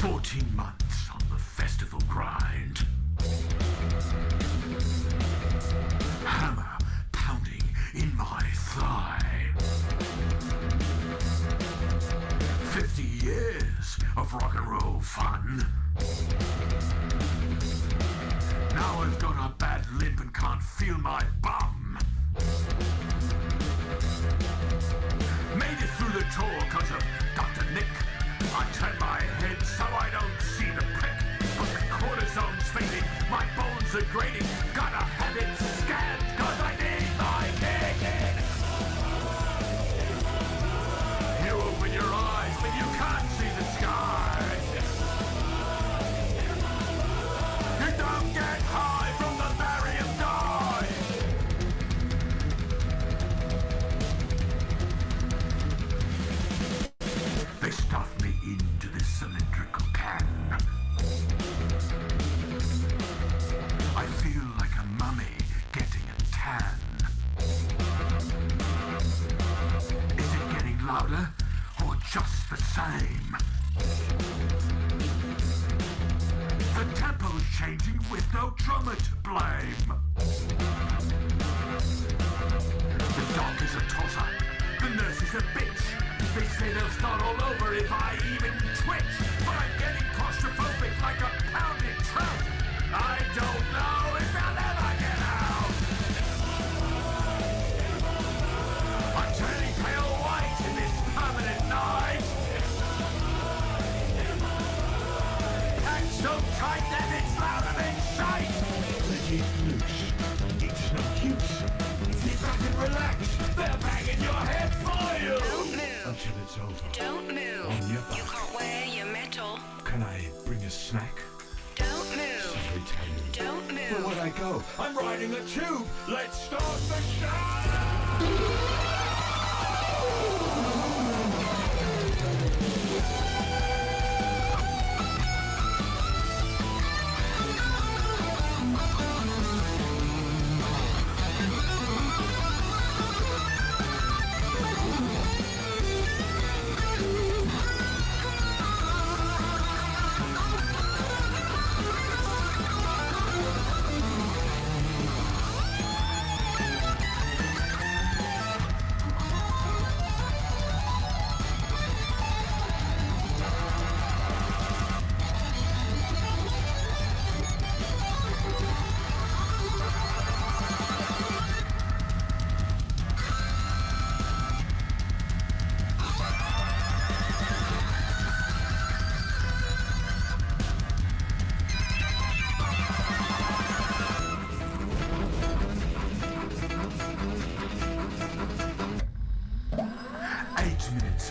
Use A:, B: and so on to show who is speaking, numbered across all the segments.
A: 14 months on the festival grind. Hammer pounding in my thigh. 50 years of rock and roll fun. Now I've got a bad limp and can't feel my bum. Made it through the tour cause of Dr. Nick. I turn my head so I don't see the prick. But the cortisone's fading, my bones are grating. Gotta have it scanned cause I need my kicking. You open your eyes but you can't see the sky. You don't get high from the barium dye. They stuffed me into this cylindrical can. I feel like a mummy getting a tan. Is it getting louder or just the same? The tempo's changing with no drummer to blame. The doc is a tosser, the nurse is a bitch. They say they'll start all over if I even twitch. But I'm getting claustrophobic like a pounded trout. I don't know if I'll ever get out. I'm turning pale white in this permanent night. Packed so tight that it's louder than shite. Let it loose. It's no use. Sit back and relax. They're banging your head for you.
B: Don't move.
A: Until it's over.
B: Don't move.
A: On your
B: You
A: butt.
B: can't wear your metal.
A: Can I bring a snack?
B: Don't move.
A: Sorry, tell you.
B: Don't
A: Where
B: move.
A: would I go? I'm riding a tube. Let's start the show.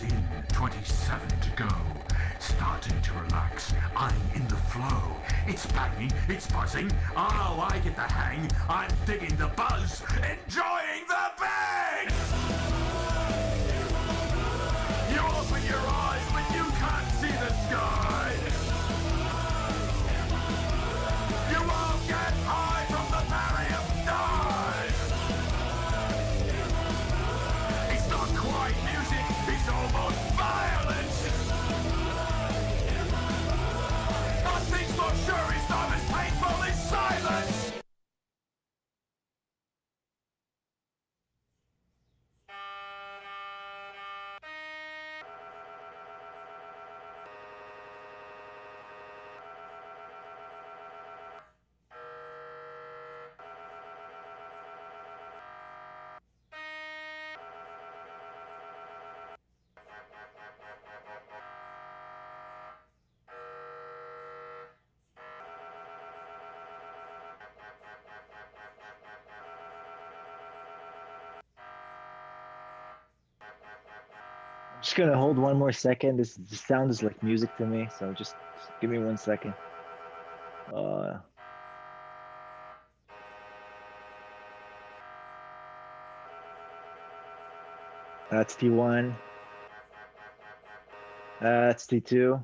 A: In, 27 to go. Starting to relax, I'm in the flow. It's banging, it's buzzing. Oh, I get the hang. I'm digging the buzz, enjoying the bang. You open your eyes, but you can't see the sky. You won't get high from the barium dye. It's not quite music. It's almost violence. Nothing's for sure. It's not as painful as silence.
C: Just gonna hold one more second. This sound is like music to me, so just give me 1 second. That's T1. That's T2.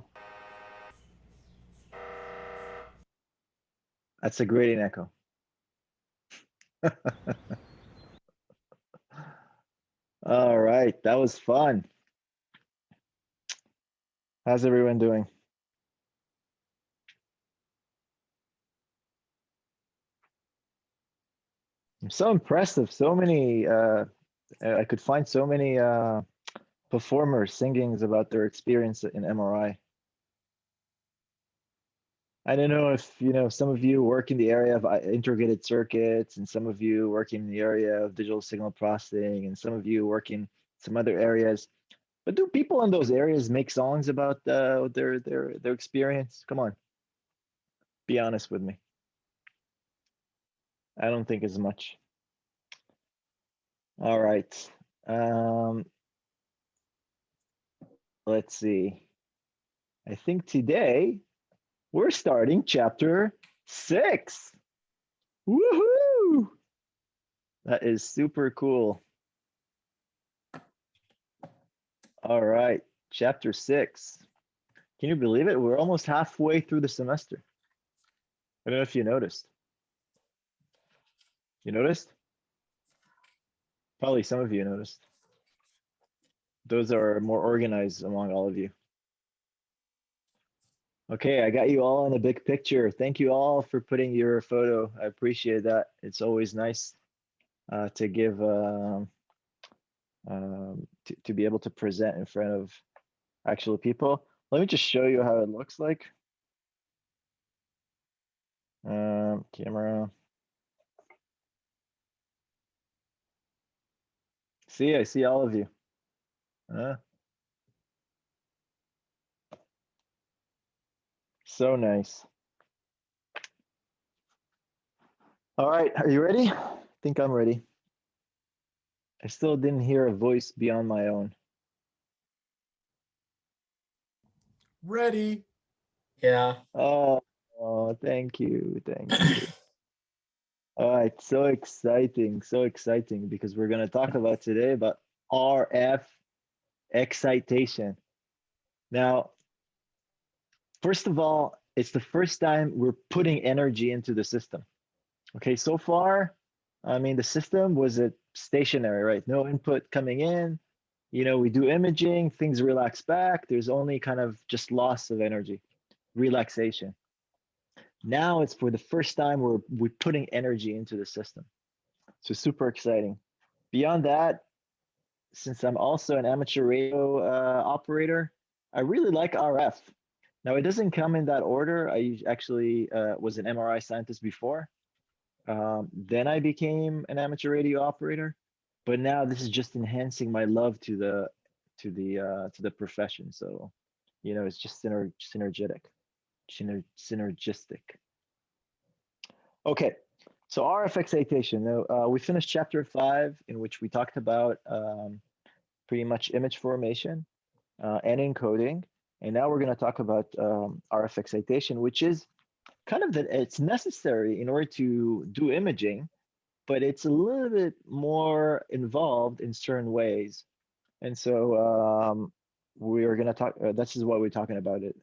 C: That's a gradient echo. All right, that was fun. How's everyone doing? I'm so impressive. So many, I could find so many performers singing about their experience in MRI. I don't know if, some of you work in the area of integrated circuits, and some of you work in the area of digital signal processing, and some of you work in some other areas. But do people in those areas make songs about their experience? Come on, be honest with me. I don't think as much. All right. Let's see. I think today we're starting chapter 6. Woohoo! That is super cool. All right, chapter 6. Can you believe it? We're almost halfway through the semester. I don't know if you noticed. You noticed? Probably some of you noticed. Those are more organized among all of you. Okay, I got you all in the big picture. Thank you all for putting your photo. I appreciate that. It's always nice to give to be able to present in front of actual people. Let me just show you how it looks like. Camera. See, I see all of you. So nice. All right, are you ready? I think I'm ready. I still didn't hear a voice beyond my own.
D: Ready. Yeah.
C: Oh, thank you. Thank you. All right, so exciting because we're going to talk about today about RF excitation. Now, first of all, it's the first time we're putting energy into the system. Okay, so far, I mean, the system was stationary, right? No input coming in. We do imaging, things relax back. There's only kind of just loss of energy, relaxation. Now it's for the first time we're putting energy into the system. So super exciting. Beyond that, since I'm also an amateur radio operator, I really like RF. Now it doesn't come in that order. I actually was an MRI scientist before. Then I became an amateur radio operator, but now this is just enhancing my love to the profession. So, it's just synergistic. Okay, so RF excitation. Now, we finished chapter 5, in which we talked about pretty much image formation and encoding, and now we're going to talk about RF excitation, which is kind of it's necessary in order to do imaging, but it's a little bit more involved in certain ways. And so we're going to talk, this is what we're talking about it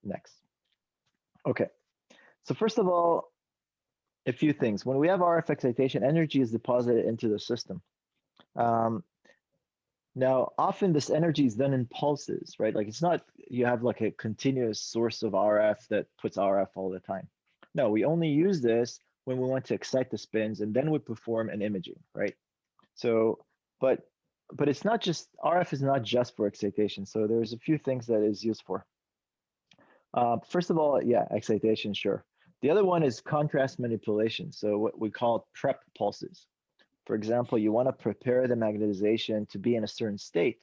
C: next. Okay, so first of all, a few things. When we have RF excitation, energy is deposited into the system. Now, often this energy is done in pulses, right? Like it's not, you have like a continuous source of RF that puts RF all the time. No, we only use this when we want to excite the spins, and then we perform an imaging, right? So, but it's not just, RF is not just for excitation. So there's a few things that is used for. First of all, yeah, excitation, sure. The other one is contrast manipulation. So what we call prep pulses. For example, you want to prepare the magnetization to be in a certain state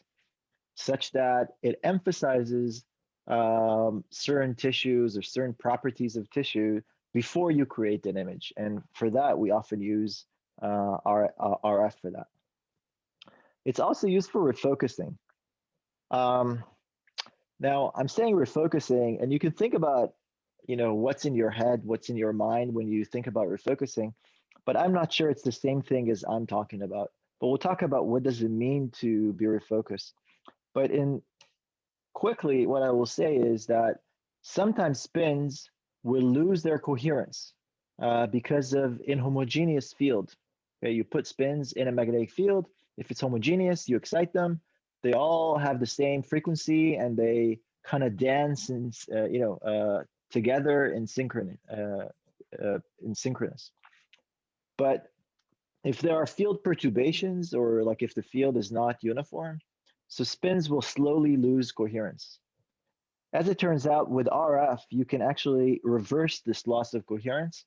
C: such that it emphasizes certain tissues or certain properties of tissue before you create an image. And for that, we often use RF for that. It's also used for refocusing. Now, I'm saying refocusing, and you can think about, what's in your head, what's in your mind when you think about refocusing, but I'm not sure it's the same thing as I'm talking about. But we'll talk about what does it mean to be refocused. But quickly, what I will say is that sometimes spins will lose their coherence because of inhomogeneous field. Okay, you put spins in a magnetic field. If it's homogeneous, you excite them. They all have the same frequency, and they kind of dance and together in synchronous. But if there are field perturbations, or like if the field is not uniform, so spins will slowly lose coherence. As it turns out, with RF, you can actually reverse this loss of coherence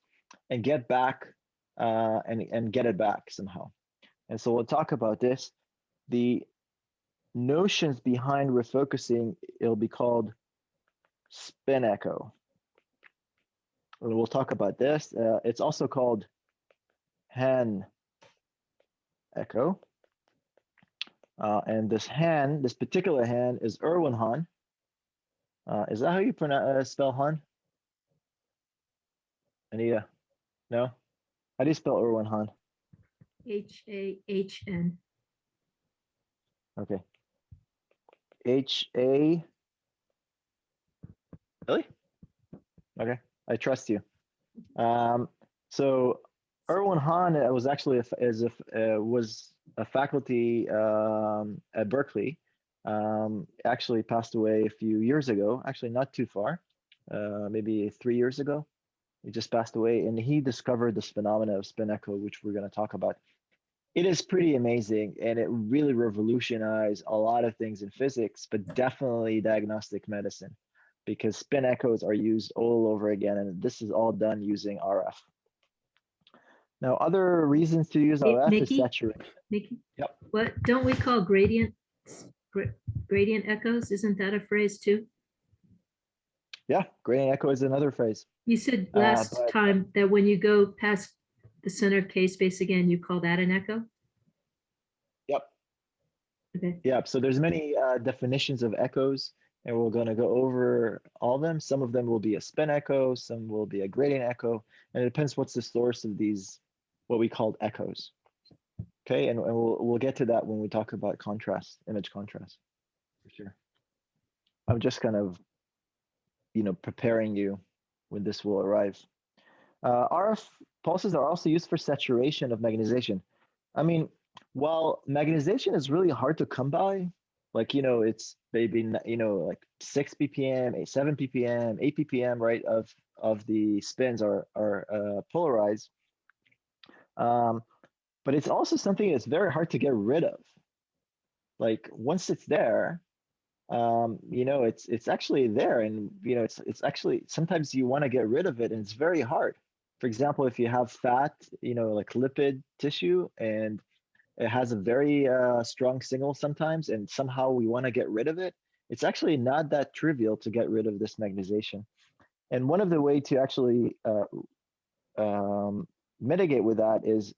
C: and get back and get it back somehow. And so we'll talk about this. The notions behind refocusing, it'll be called spin echo. And we'll talk about this. It's also called Hahn echo. And this particular Hahn is Erwin Hahn. Is that how you spell Hahn? Anita? No? How do you spell Erwin Hahn?
D: H-A-H-N.
C: Okay. H-A. Really? Okay, I trust you. So Erwin Hahn was actually was a faculty at Berkeley. Actually passed away a few years ago. Actually, not too far. Maybe 3 years ago. He just passed away, and he discovered this phenomena of spin echo, which we're going to talk about. It is pretty amazing, and it really revolutionized a lot of things in physics, but definitely diagnostic medicine, because spin echoes are used all over again, and this is all done using RF. Now, other reasons to use RF is saturation.
D: Mickey,
C: Yep.
D: what don't we call gradient echoes? Isn't that a phrase too?
C: Yeah, gradient echo is another phrase.
D: You said last time that when you go past the center of K-space again, you call that an echo?
C: Yep.
D: Okay.
C: Yep. So there's many definitions of echoes, and we're going to go over all of them. Some of them will be a spin echo, some will be a gradient echo, and it depends what's the source of these, what we call echoes. Okay, and we'll get to that when we talk about contrast, image contrast, for sure. I'm just kind of, preparing you when this will arrive. RF pulses are also used for saturation of magnetization. I mean, while magnetization is really hard to come by, like, it's maybe, like 6 ppm, 7 ppm, 8 ppm, right, of the spins are polarized. But it's also something that's very hard to get rid of. Like, once it's there, it's actually there, and it's actually, sometimes you want to get rid of it, and it's very hard. For example, if you have fat, like lipid tissue, and it has a very strong signal sometimes, and somehow we want to get rid of it, it's actually not that trivial to get rid of this magnetization. And one of the way to actually mitigate with that is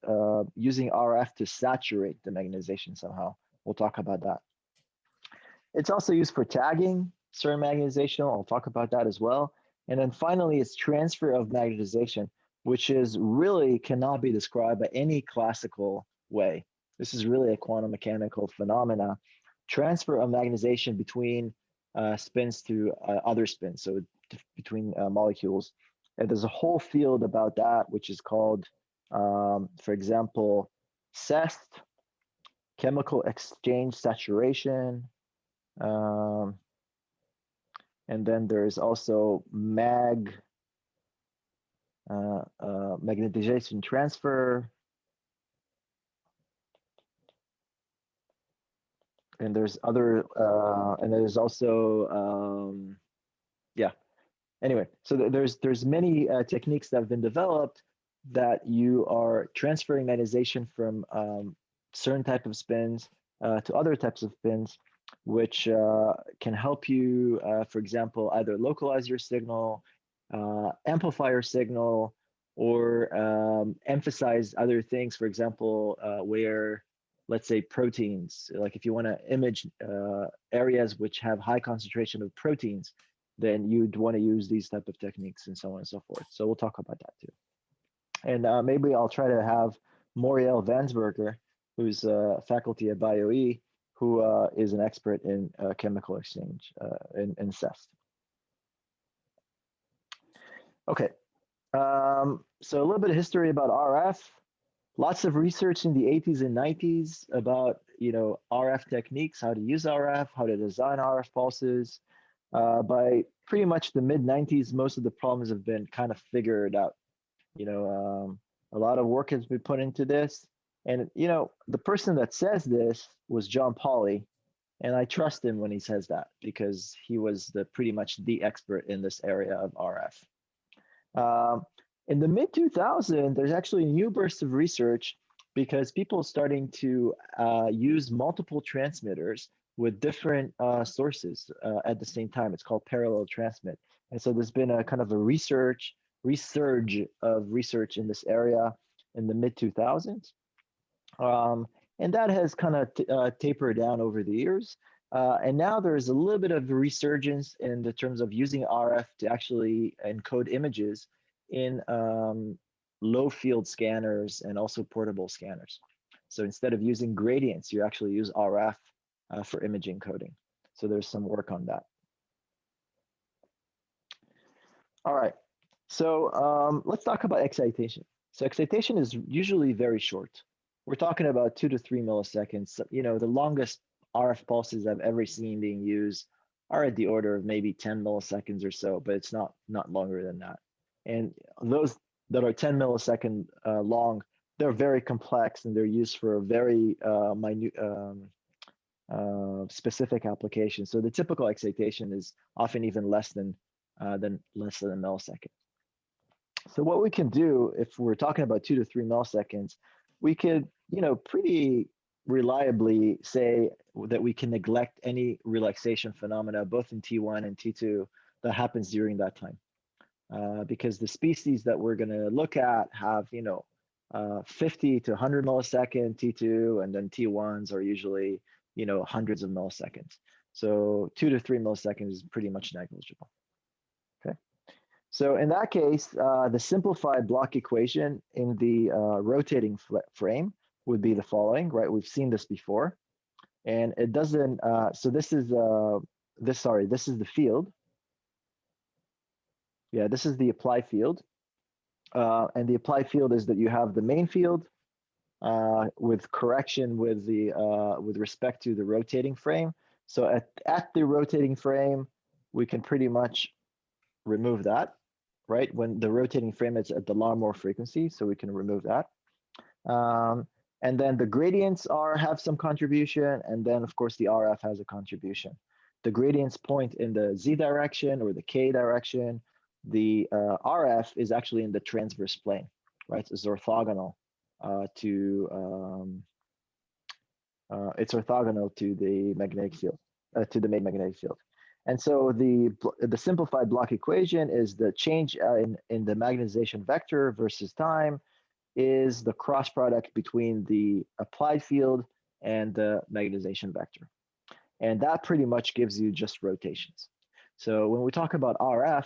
C: using RF to saturate the magnetization somehow. We'll talk about that. It's also used for tagging certain magnetization. I'll talk about that as well. And then finally, it's transfer of magnetization, which is really cannot be described by any classical way. This is really a quantum mechanical phenomena. Transfer of magnetization between spins to other spins, so between molecules. And there's a whole field about that, which is called, for example, CEST, chemical exchange saturation. And then there's also magnetization transfer. And there's other, and there's also, yeah. Anyway, so there's many techniques that have been developed that you are transferring magnetization from certain type of spins to other types of spins, which can help you, for example, either localize your signal, amplify your signal, or emphasize other things. For example, where, let's say, proteins, like if you want to image areas which have high concentration of proteins, then you'd want to use these type of techniques and so on and so forth. So we'll talk about that too. And maybe I'll try to have Moriel Vansberger, who's a faculty at BioE, who is an expert in chemical exchange in CEST. Okay, so a little bit of history about RF. Lots of research in the 80s and 90s about RF techniques, how to use RF, how to design RF pulses. By pretty much the mid 90s, most of the problems have been kind of figured out. A lot of work has been put into this. And you know, the person that says this was John Pauly, and I trust him when he says that because he was the pretty much the expert in this area of RF. In the mid 2000s, there's actually a new burst of research because people are starting to use multiple transmitters with different sources at the same time. It's called parallel transmit. And so there's been a kind of a resurge of research in this area in the mid 2000s. And that has kind of tapered down over the years. And now there's a little bit of a resurgence in the terms of using RF to actually encode images in low field scanners and also portable scanners. So instead of using gradients, you actually use RF for image encoding. So there's some work on that. All right, so let's talk about excitation. So excitation is usually very short. We're talking about 2 to 3 milliseconds. You know, the longest RF pulses I've ever seen being used are at the order of maybe 10 milliseconds or so, but it's not longer than that. And those that are 10 millisecond long, they're very complex and they're used for a very minute, specific application. So the typical excitation is often even less than a millisecond. So what we can do if we're talking about 2 to 3 milliseconds, we could, you know, pretty reliably say that we can neglect any relaxation phenomena, both in T1 and T2, that happens during that time. Because the species that we're going to look at have, you know, 50 to 100 millisecond T2, and then T1s are usually, you know, hundreds of milliseconds. So 2 to 3 milliseconds is pretty much negligible. Okay. So in that case, the simplified block equation in the rotating frame would be the following, right? We've seen this before, and it doesn't. So this is this is the field. Yeah, this is the applied field, and the applied field is that you have the main field with correction with the with respect to the rotating frame. So at the rotating frame, we can pretty much remove that, right? When the rotating frame is at the Lawnmower frequency, so we can remove that. And then the gradients have some contribution, and then of course the RF has a contribution. The gradients point in the Z direction or the K direction. The RF is actually in the transverse plane, right? It's orthogonal it's orthogonal to the magnetic field, to the main magnetic field. And so the simplified block equation is the change in the magnetization vector versus time is the cross product between the applied field and the magnetization vector. And that pretty much gives you just rotations. So when we talk about RF,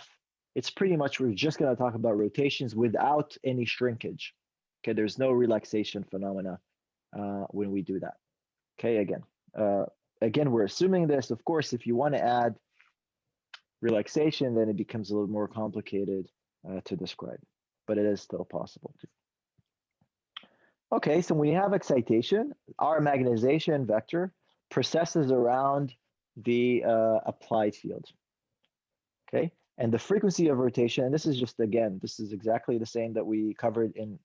C: it's pretty much, we're just going to talk about rotations without any shrinkage. Okay, there's no relaxation phenomena when we do that. Okay, again, we're assuming this. Of course, if you want to add relaxation, then it becomes a little more complicated to describe, but it is still possible to. Okay, so when you have excitation, our magnetization vector processes around the applied field. Okay, and the frequency of rotation, and this is just, again, this is exactly the same that we covered in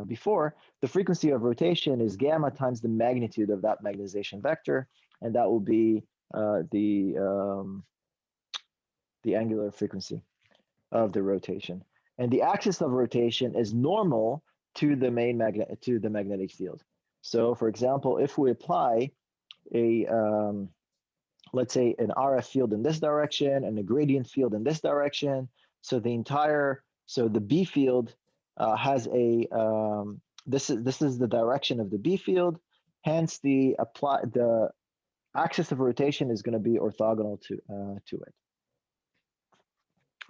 C: before. The frequency of rotation is gamma times the magnitude of that magnetization vector, and that will be the angular frequency of the rotation. And the axis of rotation is normal to the magnetic field. So, for example, if we apply a let's say an RF field in this direction and a gradient field in this direction, so the B field has a this is the direction of the B field, hence the axis of rotation is going to be orthogonal to it.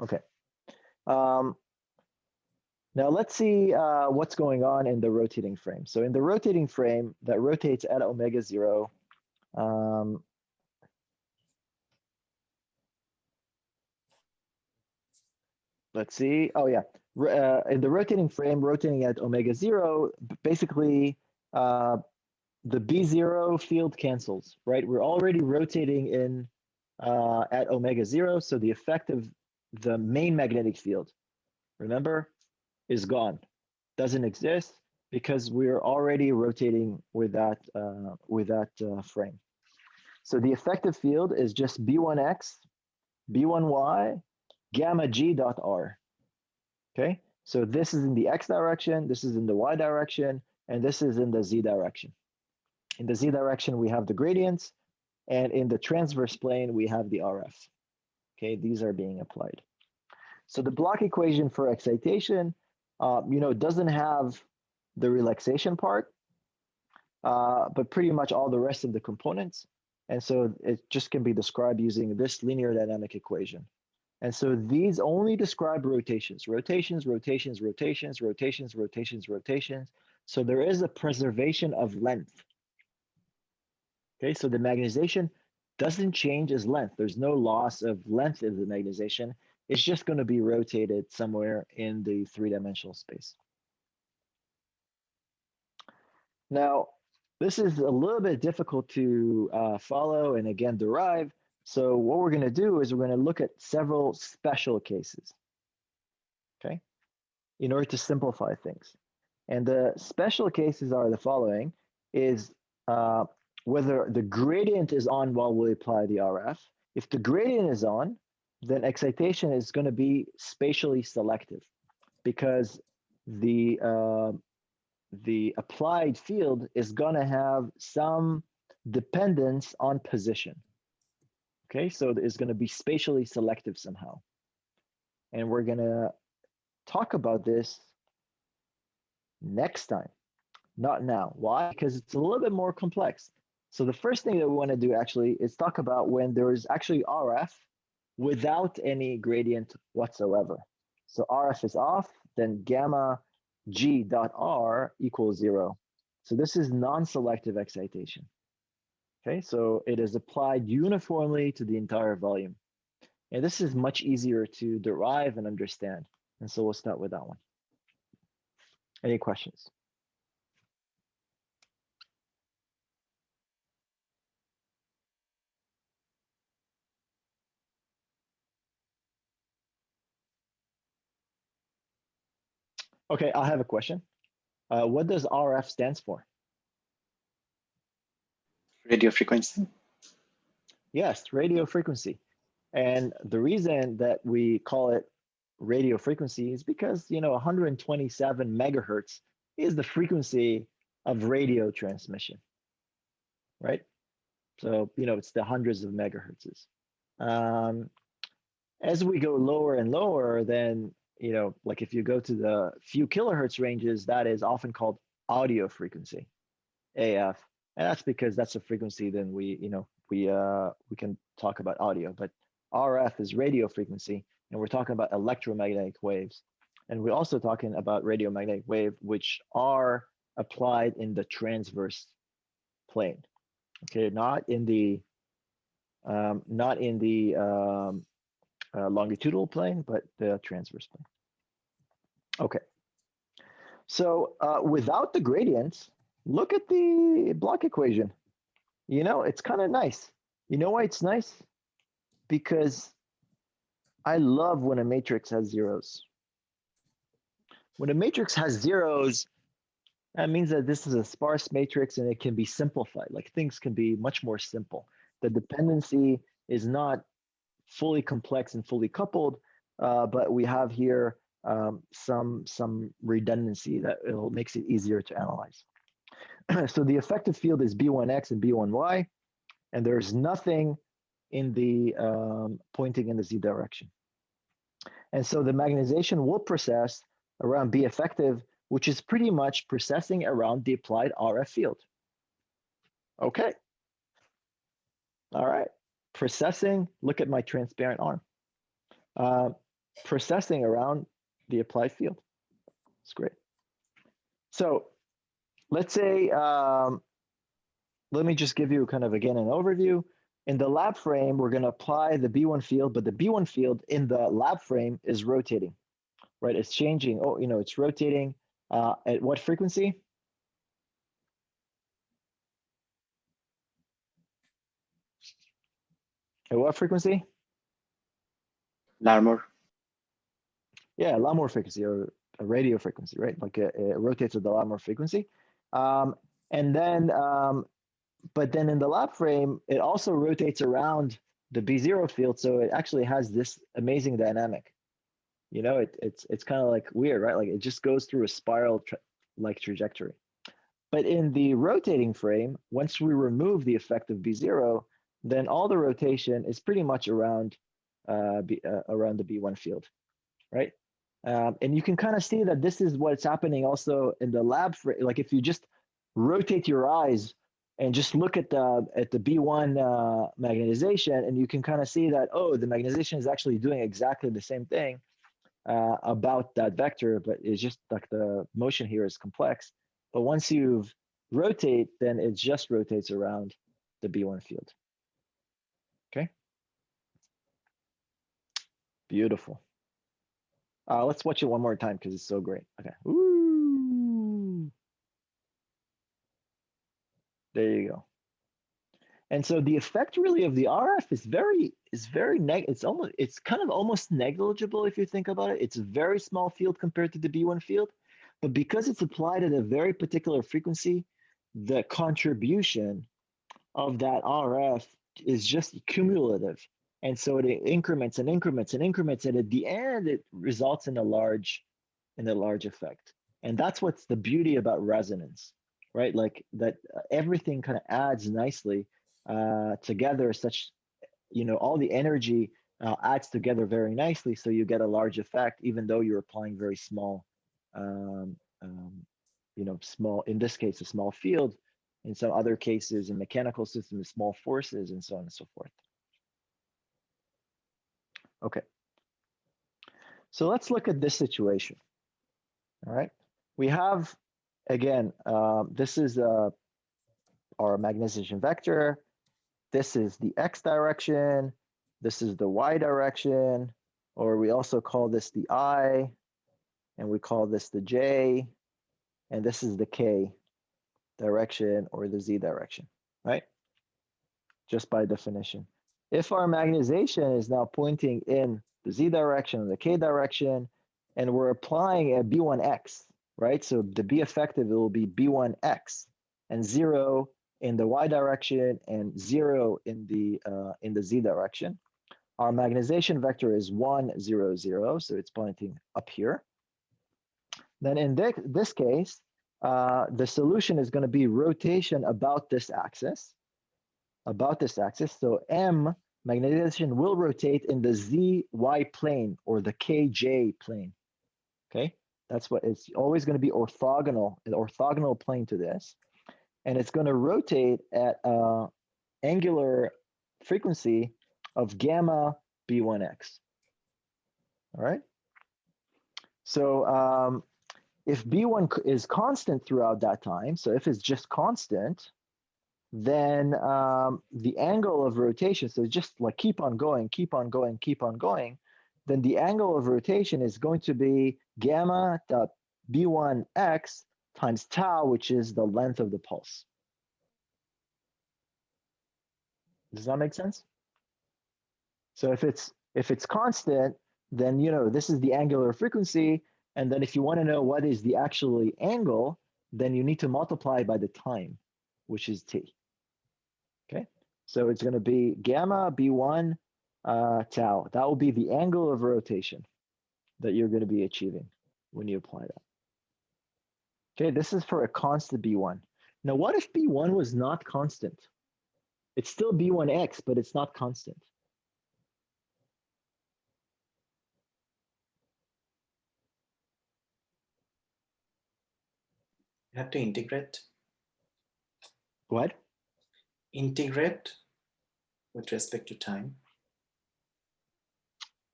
C: Okay. Now let's see what's going on in the rotating frame. So in the rotating frame that rotates at omega 0, let's see. Oh yeah, in the rotating frame, rotating at omega 0, basically the B0 field cancels, right? We're already rotating in at omega 0, so the effect of the main magnetic field, remember, is gone, doesn't exist. because we're already rotating with that frame. So the effective field is just B1x, B1y, gamma G dot R. Okay, so this is in the X direction, this is in the Y direction, and this is in the Z direction. In the Z direction, we have the gradients, and in the transverse plane, we have the RF. Okay, these are being applied. So the block equation for excitation, doesn't have the relaxation part, but pretty much all the rest of the components. And so it just can be described using this linear dynamic equation. And so these only describe rotations, rotations, rotations, rotations, rotations, rotations, rotations. So there is a preservation of length. Okay, so the magnetization doesn't change as length. There's no loss of length in the magnetization. It's just going to be rotated somewhere in the three-dimensional space. Now, this is a little bit difficult to follow and again derive. So what we're going to do is we're going to look at several special cases, okay, in order to simplify things. And the special cases are the following: is whether the gradient is on while we apply the RF. If the gradient is on, then excitation is going to be spatially selective, because the applied field is going to have some dependence on position. Okay, so it's going to be spatially selective somehow. And we're going to talk about this next time, not now. Why? Because it's a little bit more complex. So the first thing that we want to do actually is talk about when there is actually RF without any gradient whatsoever. So RF is off, then gamma G dot R equals 0. So this is non-selective excitation. Okay, so it is applied uniformly to the entire volume. And this is much easier to derive and understand. And so we'll start with that one. Any questions? Okay, I have a question. What does RF stands for?
E: Radio frequency.
C: Yes, radio frequency. And the reason that we call it radio frequency is because, 127 megahertz is the frequency of radio transmission, right? So, it's the hundreds of megahertzes. As we go lower and lower, then, like if you go to the few kilohertz ranges, that is often called audio frequency, AF. And that's because that's a frequency, then we can talk about audio, but RF is radio frequency, and we're talking about electromagnetic waves. And we're also talking about radiomagnetic wave, which are applied in the transverse plane. Okay, not in the longitudinal plane, but the transverse plane. Okay. So without the gradients, look at the block equation. It's kind of nice. You know why it's nice? Because I love when a matrix has zeros. When a matrix has zeros, that means that this is a sparse matrix and it can be simplified. Like things can be much more simple. The dependency is not fully complex and fully coupled, but we have here some redundancy that makes it easier to analyze. So the effective field is B1x and B1y, and there's nothing in the pointing in the Z direction. And so the magnetization will process around B effective, which is pretty much processing around the applied RF field. Okay. All right. Processing, look at my transparent arm. Processing around the applied field. It's great. So let's say, let me just give you kind of again an overview. In the lab frame, we're going to apply the B1 field, but the B1 field in the lab frame is rotating, right? It's changing. Oh, it's rotating at what frequency? At what frequency?
E: Larmor.
C: Yeah, Larmor frequency, or radio frequency, right? Like it rotates with a lot more frequency. And then, but then in the lab frame, it also rotates around the B0 field. So it actually has this amazing dynamic. You know, it's kind of like weird, right? Like it just goes through a spiral like trajectory. But in the rotating frame, once we remove the effect of B0, then all the rotation is pretty much around around the B1 field, right? And you can kind of see that this is what's happening also in the lab. Like if you just rotate your eyes and just look at the B1 magnetization, and you can kind of see that, oh, the magnetization is actually doing exactly the same thing about that vector, but it's just like the motion here is complex. But once you rotate, then it just rotates around the B1 field. Okay. Beautiful. Let's watch it one more time because it's so great. Okay. Ooh. There you go. And so the effect really of the RF it's kind of almost negligible if you think about it. It's a very small field compared to the B1 field, but because it's applied at a very particular frequency, the contribution of that RF is just cumulative. And so it increments and increments and increments, and at the end, it results in a large effect. And that's what's the beauty about resonance, right? Like that everything kind of adds nicely together, such, you know, all the energy adds together very nicely, so you get a large effect, even though you're applying very small, you know, small, in this case, a small field. In some other cases, in mechanical systems, small forces, and so on and so forth. Okay. So let's look at this situation. All right. We have, again, this is our magnetization vector. This is the X direction. This is the Y direction, or we also call this the I, and we call this the J, and this is the K direction or the Z direction, right? Just by definition. If our magnetization is now pointing in the Z direction or the K direction, and we're applying a B1X, right? So the B effective, it will be B1X, and 0 in the Y direction and 0 in the Z direction. Our magnetization vector is 1, 0, 0, so it's pointing up here. Then in this case, the solution is going to be rotation about this axis. So M, magnetization, will rotate in the ZY plane or the KJ plane. Okay, that's what it's always going to be orthogonal, an orthogonal plane to this. And it's going to rotate at an angular frequency of gamma B1X. All right. So if B1 is constant throughout that time, so if it's just constant, then the angle of rotation, so just like keep on going, then the angle of rotation is going to be gamma dot B1X times tau, which is the length of the pulse. Does that make sense? So if it's constant, then you know this is the angular frequency, and then if you want to know what is the actually angle, then you need to multiply by the time, which is t. Okay, so it's going to be gamma B1 tau. That will be the angle of rotation that you're going to be achieving when you apply that. Okay, this is for a constant B1. Now, what if B1 was not constant? It's still B1X, but it's not constant.
E: You have to integrate.
C: What?
E: Integrate with respect to time.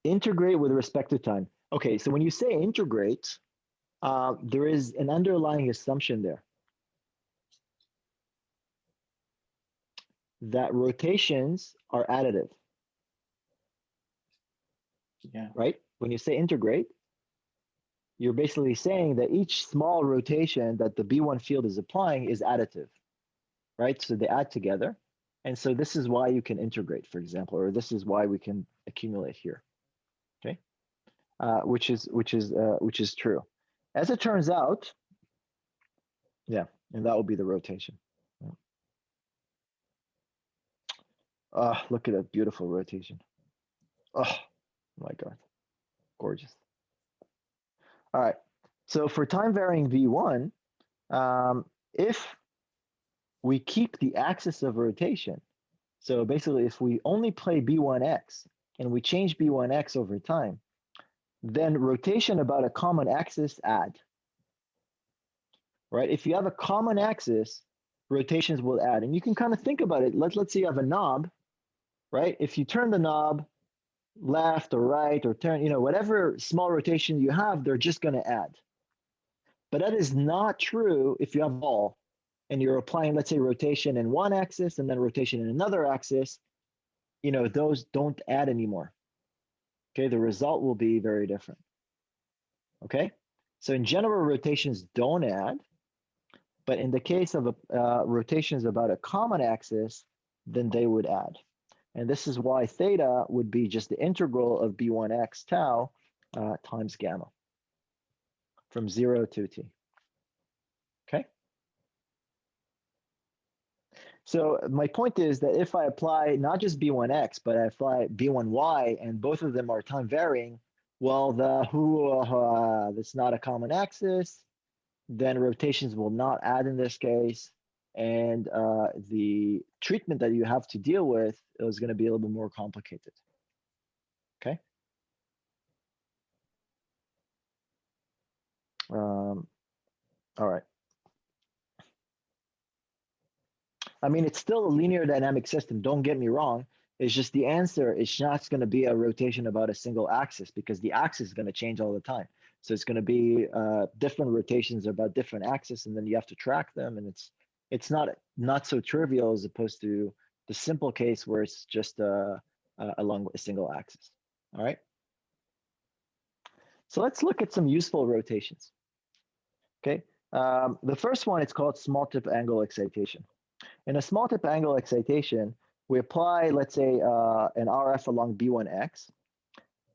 C: Integrate with respect to time. Okay, so when you say integrate, there is an underlying assumption there that rotations are additive.
E: Yeah.
C: Right? When you say integrate, you're basically saying that each small rotation that the B1 field is applying is additive, right? So they add together. And so this is why you can integrate, for example, or this is why we can accumulate here, okay? Which is true. As it turns out, yeah, and that will be the rotation. Look at that beautiful rotation. Oh my God, gorgeous. All right, so for time varying V1, if we keep the axis of rotation, so basically if we only play B1x and we change B1x over time, then rotation about a common axis add. Right? If you have a common axis, rotations will add. And you can kind of think about it. Let's say you have a knob, right? If you turn the knob left or right or turn, whatever small rotation you have, they're just going to add. But that is not true if you have a ball and you're applying, let's say, rotation in one axis and then rotation in another axis. Those don't add anymore. Okay, the result will be very different. Okay, so in general, rotations don't add. But in the case of rotations about a common axis, then they would add. And this is why theta would be just the integral of B1x tau times gamma from 0 to t. Okay? So my point is that if I apply not just B1x, but I apply B1y, and both of them are time varying, well, that's not a common axis, then rotations will not add in this case. And the treatment that you have to deal with is going to be a little bit more complicated. Okay. All right. I mean, it's still a linear dynamic system. Don't get me wrong. It's just the answer is not going to be a rotation about a single axis because the axis is going to change all the time. So it's going to be different rotations about different axes, and then you have to track them. And it's not so trivial as opposed to the simple case where it's just along a single axis. All right. So let's look at some useful rotations. Okay. The first one, it's called small tip angle excitation. In a small tip angle excitation, we apply, let's say, an RF along B1x,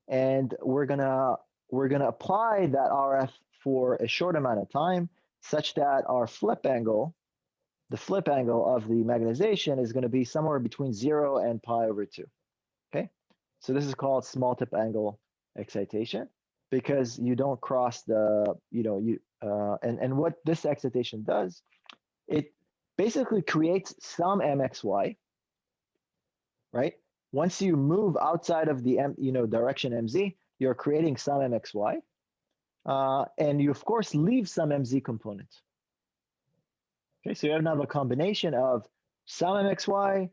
C: and we're gonna apply that RF for a short amount of time, such that our flip angle, the flip angle of the magnetization, is going to be somewhere between 0 and pi/2. Okay, so this is called small tip angle excitation because you don't cross the, and what this excitation does, it basically creates some mxy, right? Once you move outside of the direction mz, you're creating some mxy, and you of course leave some mz components. Okay, so you have a combination of some mxy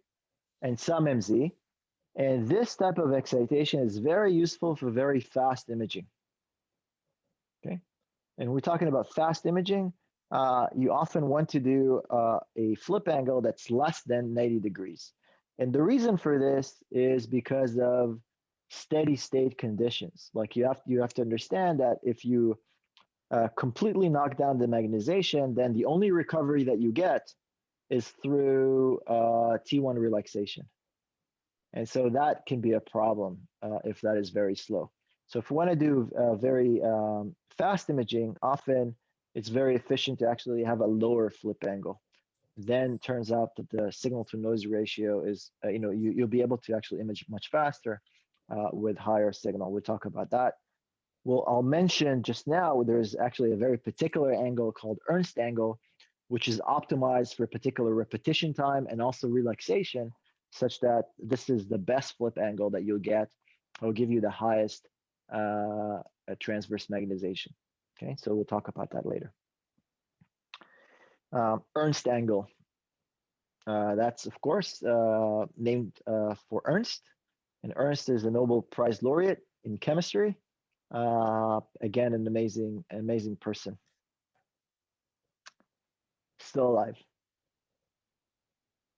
C: and some mz, and this type of excitation is very useful for very fast imaging. Okay, and we're talking about fast imaging. You often want to do a flip angle that's less than 90 degrees. And the reason for this is because of steady state conditions. Like you have to understand that if you completely knock down the magnetization, then the only recovery that you get is through T1 relaxation. And so that can be a problem if that is very slow. So if we want to do very fast imaging, often it's very efficient to actually have a lower flip angle. Then turns out that the signal to noise ratio is, you'll be able to actually image much faster with higher signal. We'll talk about that. Well, I'll mention just now, there's actually a very particular angle called Ernst angle, which is optimized for particular repetition time and also relaxation, such that this is the best flip angle that you'll get. It'll give you the highest transverse magnetization. Okay, so we'll talk about that later. Ernst angle. That's, of course, named for Ernst. And Ernst is a Nobel Prize laureate in chemistry. Again, an amazing person. Still alive,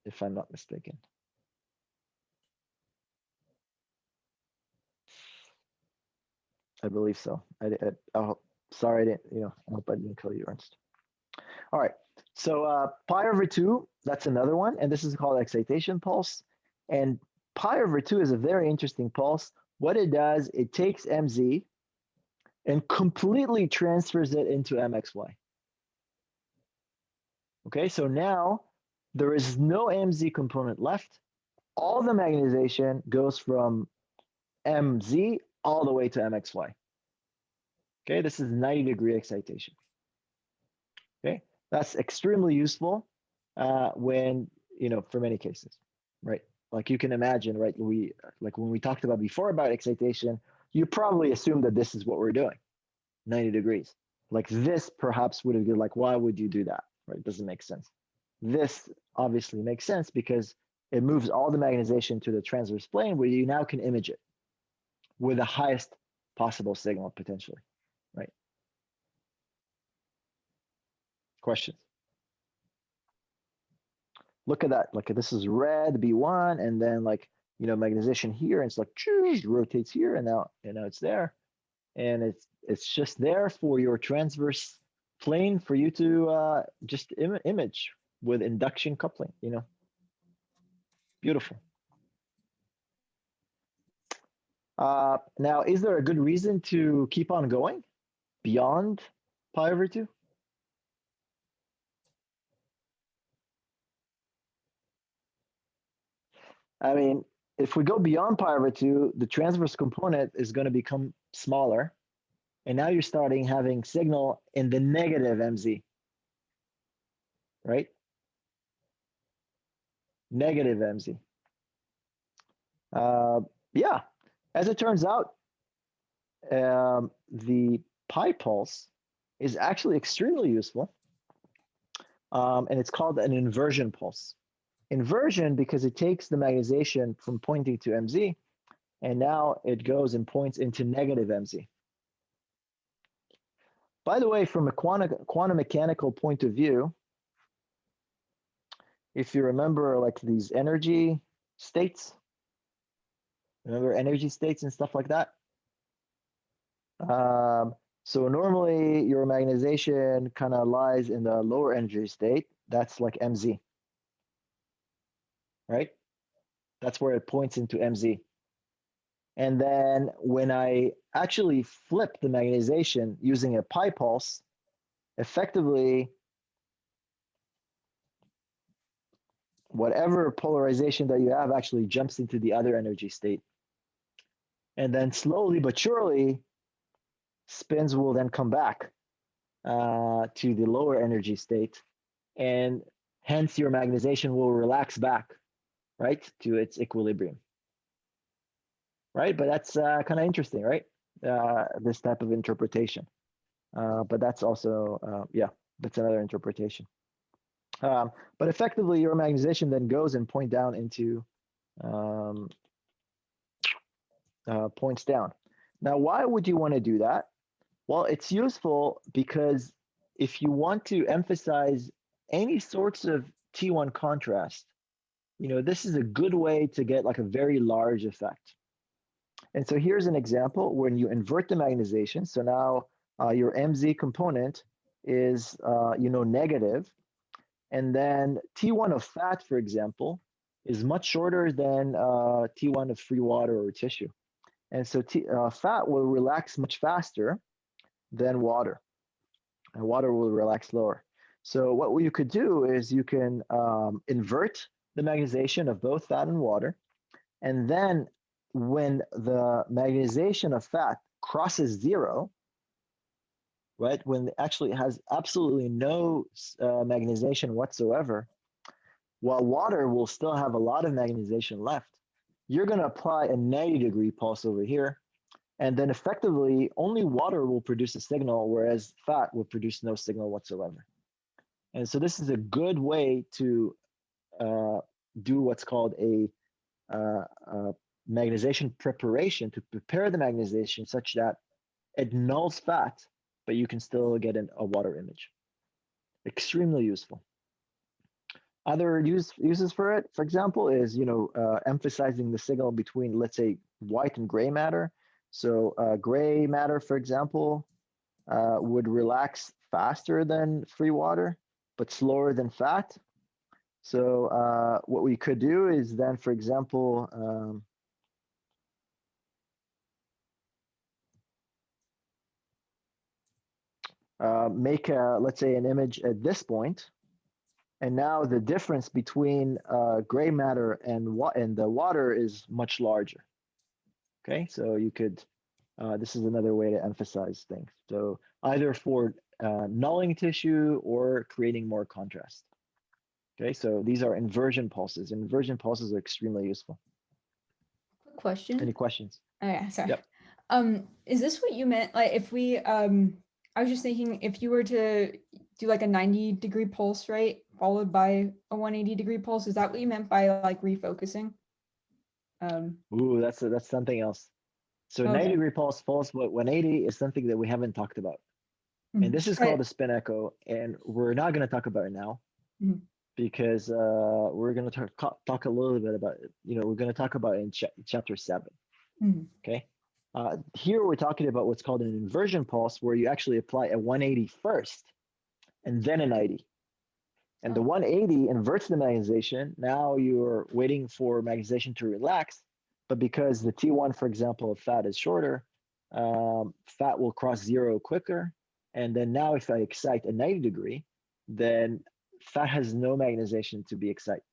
C: if I'm not mistaken. I believe so. Sorry, I didn't, I hope I didn't kill you, Ernst. All right, so pi/2, that's another one, and this is called excitation pulse. And pi/2 is a very interesting pulse. What it does, it takes mz, and completely transfers it into MXY. Okay, so now there is no MZ component left. All the magnetization goes from MZ all the way to MXY. Okay, this is 90-degree excitation. Okay, that's extremely useful when, for many cases, right? Like you can imagine, right? Like when we talked about before about excitation, you probably assume that this is what we're doing, 90 degrees. Like this perhaps would have been like, why would you do that? Right? It doesn't make sense. This obviously makes sense because it moves all the magnetization to the transverse plane where you now can image it with the highest possible signal potentially, right? Questions? Look at that. Like this is red B1, and then like magnetization here, and it's like rotates here, and now it's there, and it's just there for your transverse plane for you to just image with induction coupling. Beautiful. Now, is there a good reason to keep on going beyond pi over 2? I mean, if we go beyond pi over 2, the transverse component is going to become smaller. And now you're starting having signal in the negative MZ, right? Negative MZ. Yeah, as it turns out, the pi pulse is actually extremely useful. And it's called an inversion pulse. Inversion because it takes the magnetization from pointing to MZ, and now it goes and points into negative MZ. By the way, from a quantum mechanical point of view, if you remember like these energy states, remember energy states and stuff like that? So normally your magnetization kind of lies in the lower energy state. That's like MZ, right? That's where it points into MZ. And then when I actually flip the magnetization using a pi pulse, effectively, whatever polarization that you have actually jumps into the other energy state. And then slowly but surely, spins will then come back to the lower energy state. And hence your magnetization will relax back, right, to its equilibrium. Right, but that's kind of interesting, right? This type of interpretation. But that's also, yeah, that's another interpretation. But effectively, your magnetization then goes and points down into points down. Now, why would you want to do that? Well, it's useful because if you want to emphasize any sorts of T1 contrast, this is a good way to get like a very large effect. And so here's an example when you invert the magnetization. So now your MZ component is, negative. And then T1 of fat, for example, is much shorter than T1 of free water or tissue. And so fat will relax much faster than water. And water will relax slower. So what you could do is you can invert the magnetization of both fat and water. And then when the magnetization of fat crosses 0, right, when it actually has absolutely no magnetization whatsoever, while water will still have a lot of magnetization left, you're going to apply a 90-degree pulse over here. And then effectively, only water will produce a signal, whereas fat will produce no signal whatsoever. And so this is a good way to do what's called a magnetization preparation, to prepare the magnetization such that it nulls fat, but you can still get a water image. Extremely useful. Other uses for it, for example, is emphasizing the signal between, let's say, white and gray matter. So gray matter, for example, would relax faster than free water, but slower than fat. So what we could do is then, for example, make let's say an image at this point, and now the difference between gray matter and the water is much larger. Okay, so you could, this is another way to emphasize things. So either for nulling tissue or creating more contrast. Okay, so these are inversion pulses. Inversion pulses are extremely useful.
F: Quick question.
C: Any questions?
F: Oh yeah, sorry.
C: Yep.
F: Is this what you meant? Like if we I was just thinking if you were to do like a 90-degree pulse, right? Followed by a 180-degree pulse, is that what you meant by like refocusing?
C: Ooh, that's something else. So
F: Okay.
C: 90-degree pulse, 180 is something that we haven't talked about. And this is
F: Right.
C: called a spin echo, and we're not going to talk about it now
F: Mhm.
C: because we're going to talk a little bit about it. You know, we're going to talk about it in chapter 7.
F: Mhm.
C: Okay. Here we're talking about what's called an inversion pulse, where you actually apply a 180 first and then a 90. And the
F: Oh.
C: 180 inverts the magnetization. Now you're waiting for magnetization to relax, but because the T1, for example, of fat is shorter, fat will cross zero quicker. And then now if I excite a 90-degree, then fat has no magnetization to be excited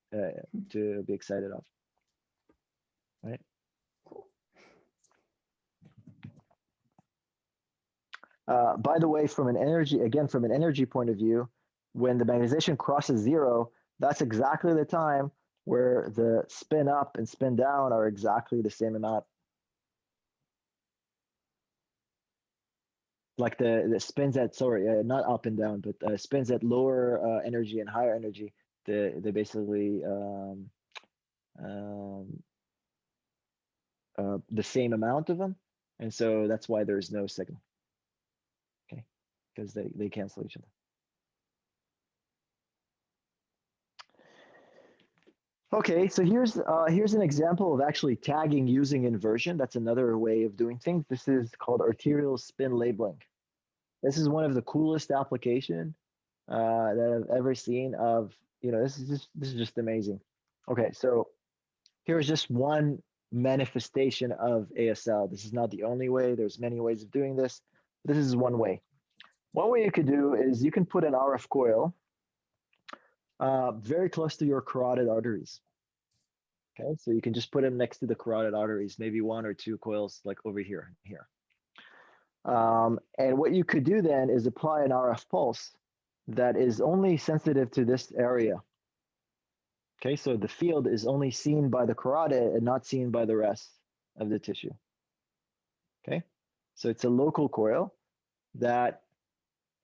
C: of, right? By the way, from an energy point of view, when the magnetization crosses zero, that's exactly the time where the spin up and spin down are exactly the same amount. Like the spins at, sorry, not up and down, but spins at lower energy and higher energy, they basically the same amount of them. And so that's why there's no signal, okay? Because they cancel each other. Okay, so here's an example of actually tagging using inversion. That's another way of doing things. This is called arterial spin labeling. This is one of the coolest application that I've ever seen of, you know, this is just amazing. Okay, so here's just one manifestation of ASL. This is not the only way. There's many ways of doing this. This is one way. One way you could do is you can put an RF coil very close to your carotid arteries. Okay, so you can just put them next to the carotid arteries, maybe 1 or 2 coils like over here and here. And what you could do then is apply an RF pulse that is only sensitive to this area. Okay, so the field is only seen by the carotid and not seen by the rest of the tissue. Okay, so it's a local coil that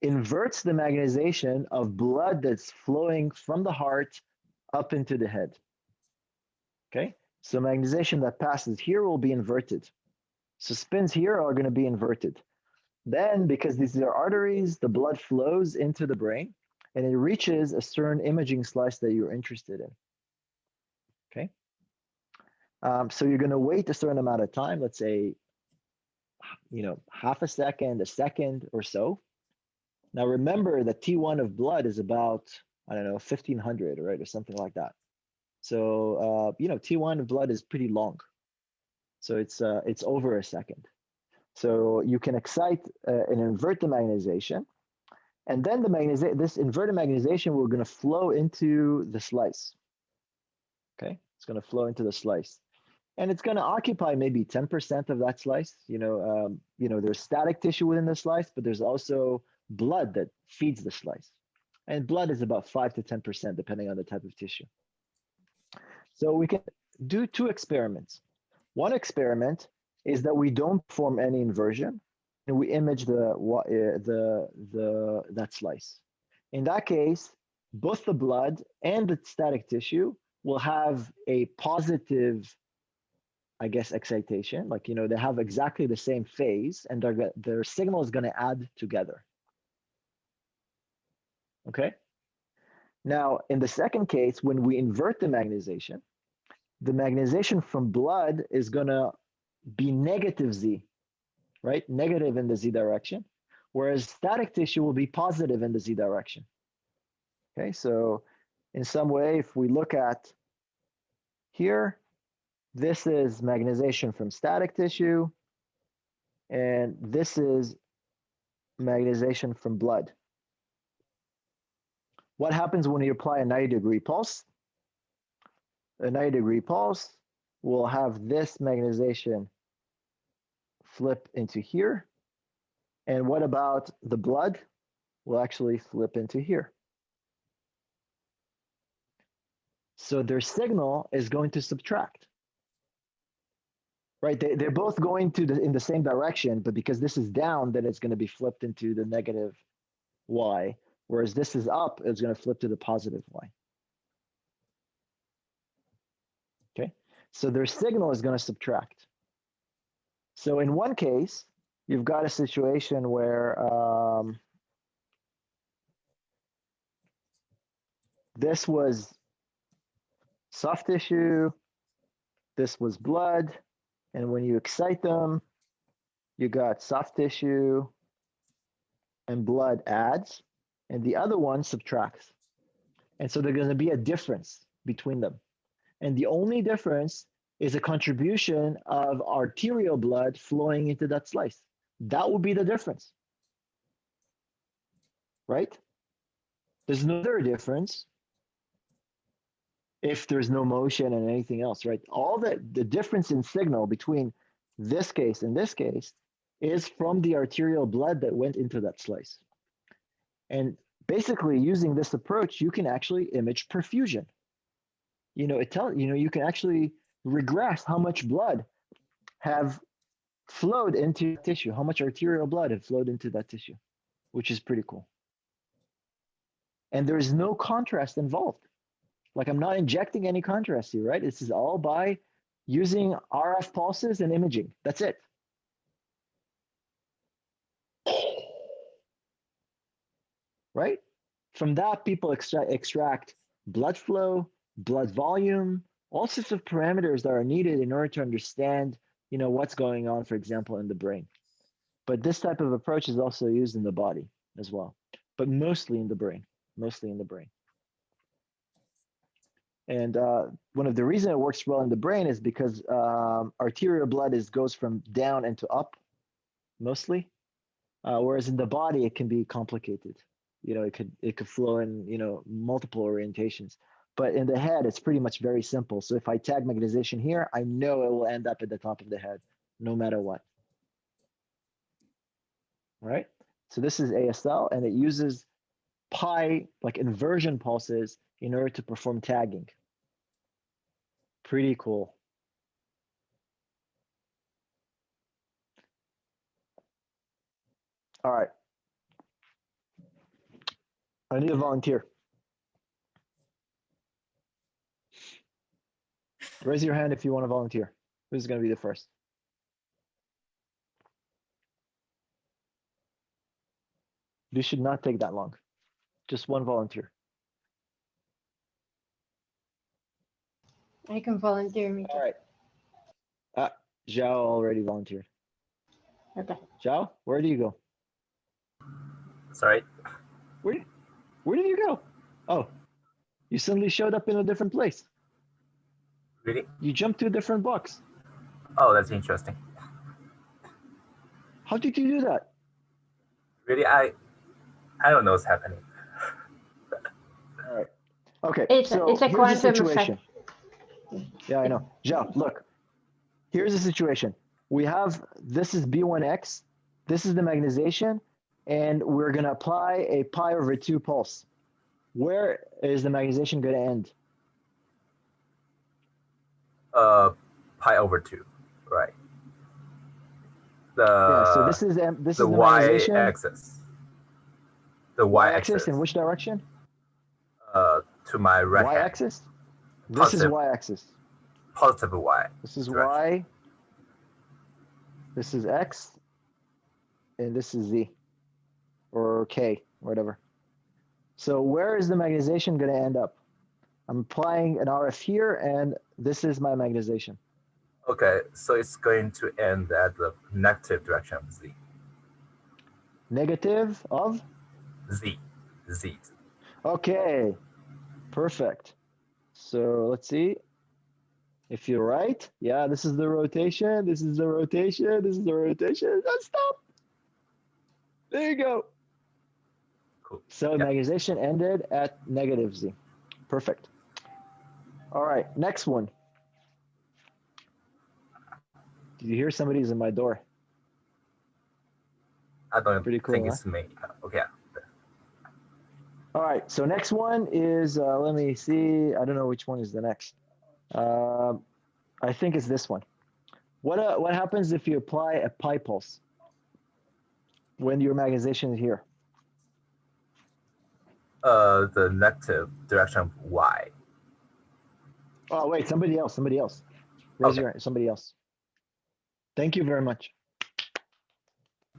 C: inverts the magnetization of blood that's flowing from the heart up into the head. Okay, so magnetization that passes here will be inverted. So spins here are going to be inverted. Then, because these are arteries, the blood flows into the brain and it reaches a certain imaging slice that you're interested in. Okay, so you're going to wait a certain amount of time, let's say, you know, half a second or so. Now remember that T1 of blood is about, I don't know, 1500, right, or something like that. So you know, T1 of blood is pretty long, so it's over a second. So you can excite and invert the magnetization, and then this inverted magnetization will going to flow into the slice. Okay, it's going to flow into the slice, and it's going to occupy maybe 10% of that slice. You know, there's static tissue within the slice, but there's also blood that feeds the slice, and blood is about 5 to 10% depending on the type of tissue. So we can do 2 experiments. One experiment is that we don't perform any inversion and we image that slice. In that case, both the blood and the static tissue will have a positive, I guess, excitation. Like, you know, they have exactly the same phase and their signal is going to add together. Okay. Now, in the second case, when we invert the magnetization from blood is going to be negative Z, right? Negative in the Z direction, whereas static tissue will be positive in the Z direction. Okay, so in some way, if we look at here, this is magnetization from static tissue, and this is magnetization from blood. What happens when you apply a 90-degree pulse? A 90-degree pulse will have this magnetization flip into here. And what about the blood? Will actually flip into here. So their signal is going to subtract. Right, they're both going to in the same direction, but because this is down, then it's going to be flipped into the negative y, whereas this is up, it's going to flip to the positive y. Okay, so their signal is going to subtract. So in one case, you've got a situation where this was soft tissue, this was blood, and when you excite them, you got soft tissue and blood adds, and the other one subtracts. And so there's going to be a difference between them. And the only difference is a contribution of arterial blood flowing into that slice. That would be the difference, right? There's no other difference if there's no motion and anything else, right? All the difference in signal between this case and this case is from the arterial blood that went into that slice. And basically using this approach, you can actually image perfusion. You know, you can actually regress how much blood have flowed into tissue, how much arterial blood have flowed into that tissue, which is pretty cool. And there is no contrast involved. Like I'm not injecting any contrast here, right? This is all by using RF pulses and imaging. That's it. Right? From that, people extract blood flow, blood volume, all sorts of parameters that are needed in order to understand, you know, what's going on, for example, in the brain. But this type of approach is also used in the body as well, but mostly in the brain, mostly in the brain. And one of the reasons it works well in the brain is because arterial blood goes from down and to up, mostly, whereas in the body it can be complicated. You know, it could flow in, you know, multiple orientations. But in the head, it's pretty much very simple. So if I tag magnetization here, I know it will end up at the top of the head, no matter what. All right. So this is ASL, and it uses pi, like inversion pulses, in order to perform tagging. Pretty cool. All right. I need a volunteer. Raise your hand if you want to volunteer. Who's going to be the first? This should not take that long. Just one volunteer.
G: I can volunteer, Mika.
C: All right. Zhao already volunteered.
G: Okay.
C: Zhao, where do you go?
H: Sorry.
C: Where did you go? Oh, you suddenly showed up in a different place.
H: Really?
C: You jumped to a different box.
H: Oh, that's interesting.
C: How did you do that?
H: Really, I don't know what's happening.
C: All right. Okay.
G: It's a
C: here's the
G: quantum
C: situation.
G: effect.
C: Yeah, I know. Zhao, look. Here's the situation. We have, this is B1X. This is the magnetization. And we're going to apply a pi/2 pulse. Where is the magnetization going to end?
H: Pi/2, right?
C: Yeah, so this is the magnetization.
H: Y-axis. The
C: Y-axis in which direction?
H: To my right hand.
C: Y-axis? This is
H: Positive.
C: Y-axis.
H: Positive Y.
C: This is
H: direction.
C: Y. This is X. And this is Z. Or K, whatever. So where is the magnetization going to end up? I'm applying an RF here, and this is my magnetization.
H: Okay, so it's going to end at the negative direction of Z.
C: Negative of?
H: Z.
C: Okay, perfect. So let's see. If you're right, yeah, this is the rotation, this is the rotation, this is the rotation. Stop. There you go.
H: Cool.
C: So
H: Yeah.
C: magnetization ended at negative Z. Perfect. All right, next one. Did you hear somebody's in my door?
H: I don't
C: Pretty
H: think
C: cool,
H: it's me. Okay.
C: All right, so next one is, let me see. I don't know which one is the next. I think it's this one. What happens if you apply a pi pulse when your magnetization is here?
H: The negative direction Y.
C: Oh, wait, somebody else. Raise
H: Okay.
C: your hand, somebody else. Thank you very much.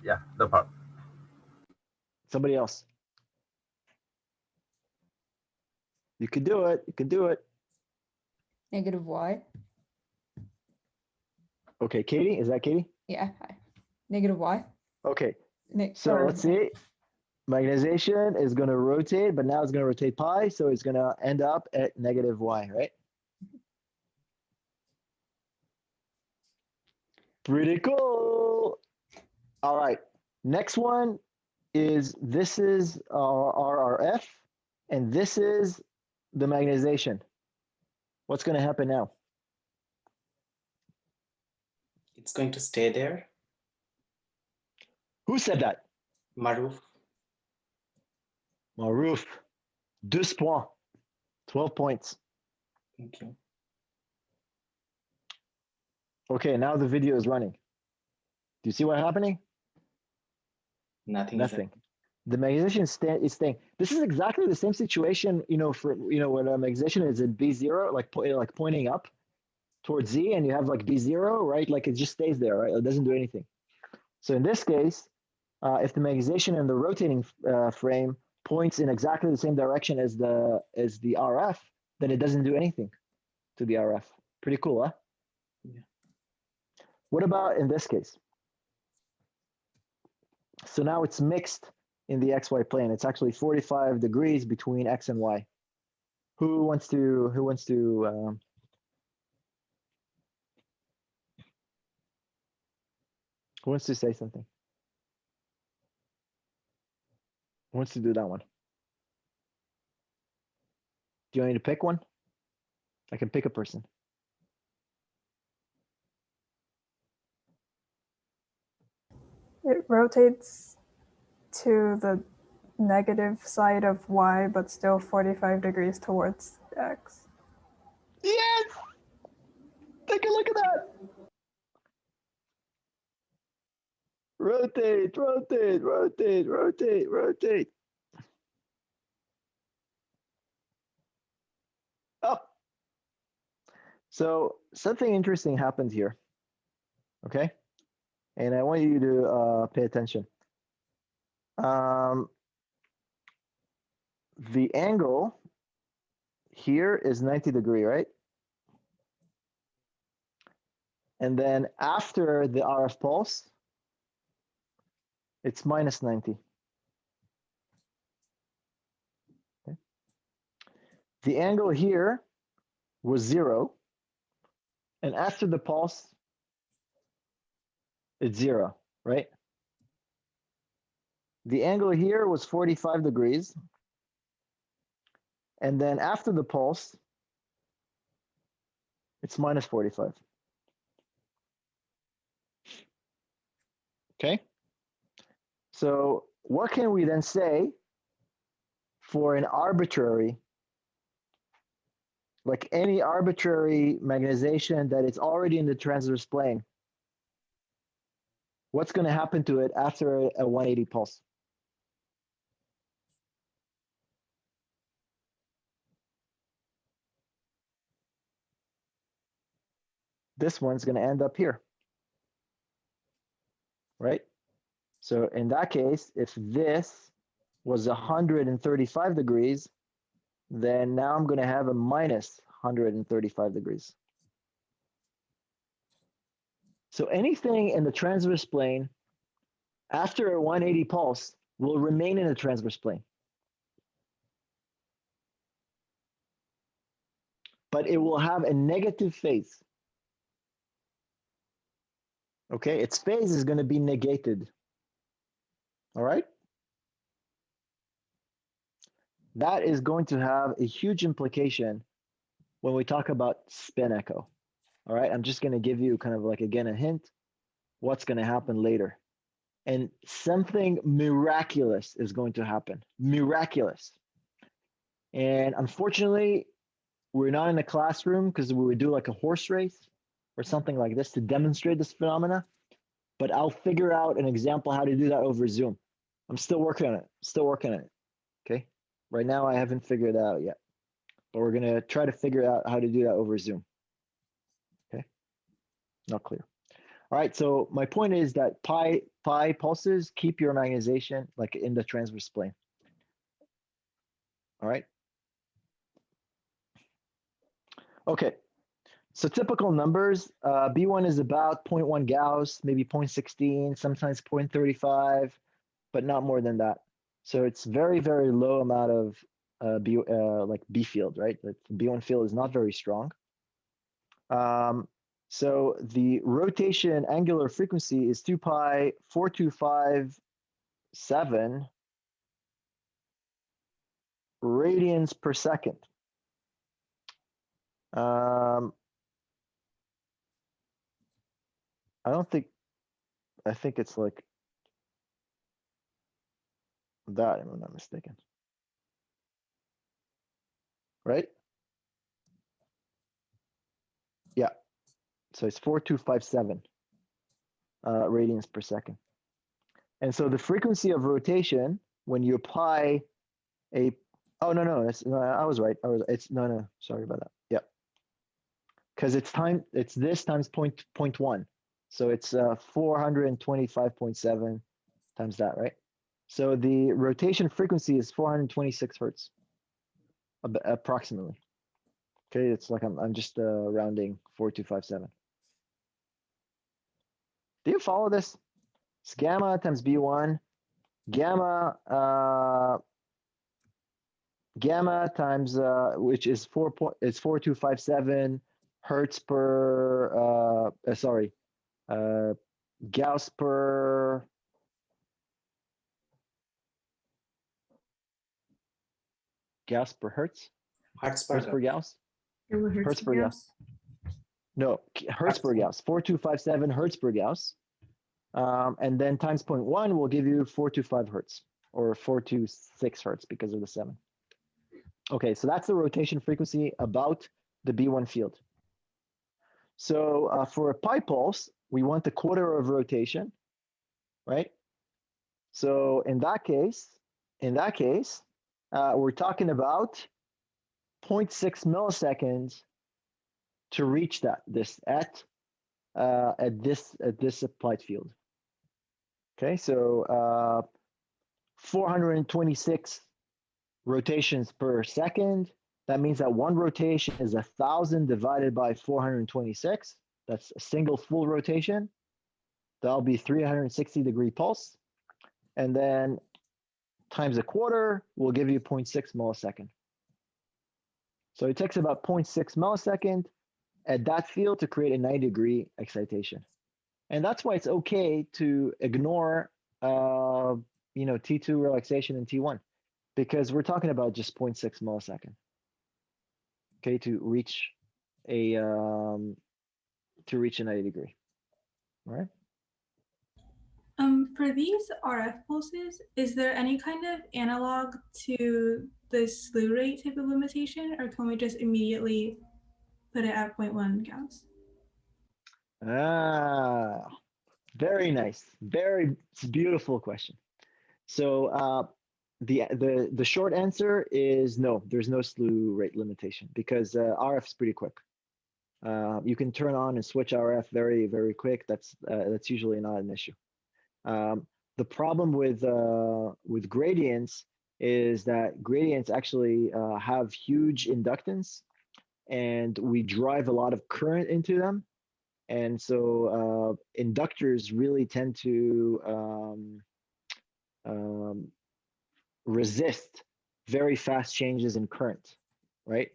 H: Yeah, no problem.
C: Somebody else. You could do it. You could do it.
F: Negative Y.
C: Okay, Katie, is that Katie?
F: Yeah. Negative Y.
C: Okay,
F: Ne-
C: so
F: or-
C: let's see. Magnetization is going to rotate, but now it's going to rotate pi, so it's going to end up at negative Y, right? Pretty cool. All right, next one is, this is our RRF, and this is the magnetization. What's going to happen now?
E: It's going to stay there.
C: Who said that?
E: Maruf.
C: Maruf. 12 points. 12 points.
E: Thank you.
C: Okay, now the video is running. Do you see what's happening?
E: Nothing.
C: Nothing. The magnetization is staying. This is exactly the same situation, for when a magnetization is at B0, like pointing up towards Z, and you have like B0, right? Like it just stays there, right? It doesn't do anything. So in this case, if the magnetization in the rotating frame points in exactly the same direction as the RF, then it doesn't do anything to the RF. Pretty cool, huh?
E: Yeah.
C: What about in this case? So now it's mixed in the XY plane. It's actually 45 degrees between X and Y. Who wants to say something? Who wants to do that one? Do you want me to pick one? I can pick a person.
I: It rotates to the negative side of Y, but still 45 degrees towards X.
C: Yes! Take a look at that. Rotate, rotate, rotate, rotate, rotate. Up. So something interesting happened here. Okay? And I want you to pay attention. The angle here is 90 degree, right? And then after the RF pulse, it's minus 90. Okay. The angle here was 0. And after the pulse, it's 0, right? The angle here was 45 degrees. And then after the pulse, it's minus 45. Okay? So what can we then say for an arbitrary, like any arbitrary magnetization that it's already in the transverse plane? What's going to happen to it after a 180 pulse? This one's going to end up here, right? So in that case, if this was 135 degrees, then now I'm going to have a minus 135 degrees. So anything in the transverse plane after a 180 pulse will remain in the transverse plane. But it will have a negative phase. Okay, its phase is going to be negated. All right. That is going to have a huge implication when we talk about spin echo. All right. I'm just going to give you kind of like, again, a hint what's going to happen later. And something miraculous is going to happen. Miraculous. And unfortunately, we're not in a classroom because we would do like a horse race or something like this to demonstrate this phenomena. But I'll figure out an example how to do that over Zoom. I'm still working on it. Still working on it. Okay. Right now, I haven't figured it out yet. But we're going to try to figure out how to do that over Zoom. Okay. Not clear. All right. So my point is that pi pulses keep your magnetization like in the transverse plane. All right. Okay. So typical numbers, B1 is about 0.1 Gauss, maybe 0.16, sometimes 0.35, but not more than that. So it's very, very low amount of like B field, right? The B1 field is not very strong. So the rotation angular frequency is 2 pi 4257 radians per second. I think it's like that, if I'm not mistaken. Right? Yeah. So it's 4257 radians per second. And so the frequency of rotation, when you apply a, oh, no, no, I was right. No, sorry about that. Yep. Because it's this times 0.1. So it's 425.7 times that, right? So the rotation frequency is 426 hertz, approximately. Okay, it's like I'm just rounding 4257. Do you follow this? It's gamma times B1, gamma times which is 4257 hertz per Gauss per hertz.
E: Hertz
C: Hertz per Gauss. Hertz per Gauss. No, hertz per Gauss. 4257 hertz per Gauss. And then times 0.1 will give you 425 hertz or 426 hertz because of the 7. Okay, so that's the rotation frequency about the B1 field. So for a pi pulse, we want the quarter of rotation, right? So in that case, we're talking about 0.6 milliseconds to reach this applied field. Okay, so 426 rotations per second. That means that one rotation is 1,000 divided by 426. That's a single full rotation. That'll be 360-degree pulse. And then times a quarter will give you 0.6 millisecond. So it takes about 0.6 millisecond at that field to create a 90-degree excitation. And that's why it's okay to ignore T2 relaxation and T1, because we're talking about just 0.6 millisecond. Okay, to reach a 90-degree. All right.
J: For these RF pulses, is there any kind of analog to the slew rate type of limitation, or can we just immediately put it at 0.1 Gauss?
C: Very nice. It's a beautiful question. So the short answer is no, there's no slew rate limitation because RF is pretty quick. You can turn on and switch RF very, very quick. That's usually not an issue. The problem with gradients is that gradients actually have huge inductance, and we drive a lot of current into them. And so inductors really tend to resist very fast changes in current, right?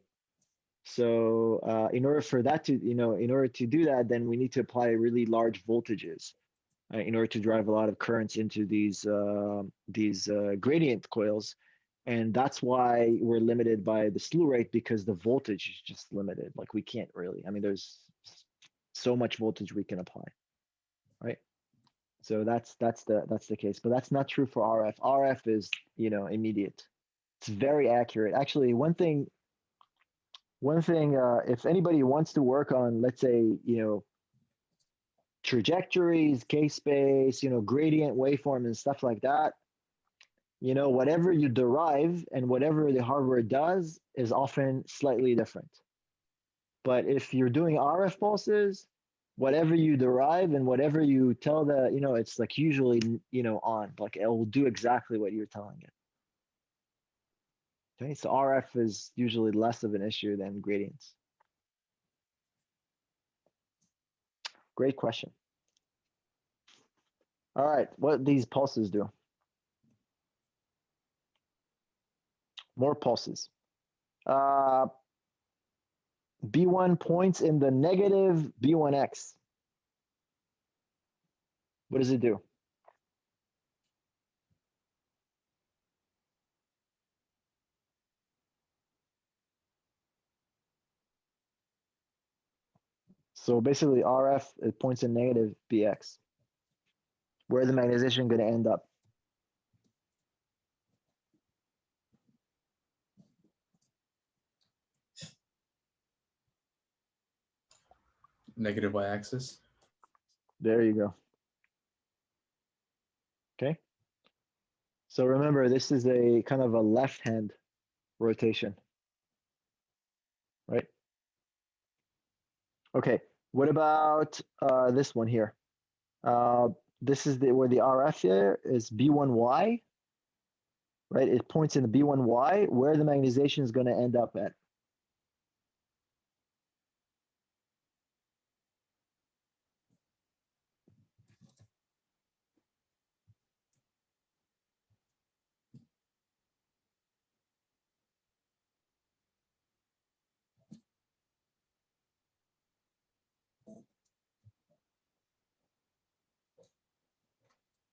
C: So in order for that to, in order to do that, then we need to apply really large voltages. in order to drive a lot of currents into these gradient coils. And that's why we're limited by the slew rate, because the voltage is just limited. Like we can't really, I mean, there's so much voltage we can apply, right? So that's the case, but that's not true for RF. RF is, immediate. It's very accurate. Actually, one thing, if anybody wants to work on, let's say, trajectories, K-space, gradient waveform and stuff like that, whatever you derive and whatever the hardware does is often slightly different. But if you're doing RF pulses, whatever you derive and whatever you tell the, it's like usually, on, like it will do exactly what you're telling it. Okay, so RF is usually less of an issue than gradients. Great question. All right, what these pulses do? More pulses. B1 points in the negative B1x. What does it do? So basically RF, it points in negative BX. Where the magnetization going to end up?
E: Negative y-axis.
C: There you go. Okay. So remember, this is a kind of a left-hand rotation, right? Okay. What about this one here? This is where the RF here is B1Y, right? It points in the B1Y, where the magnetization is going to end up at.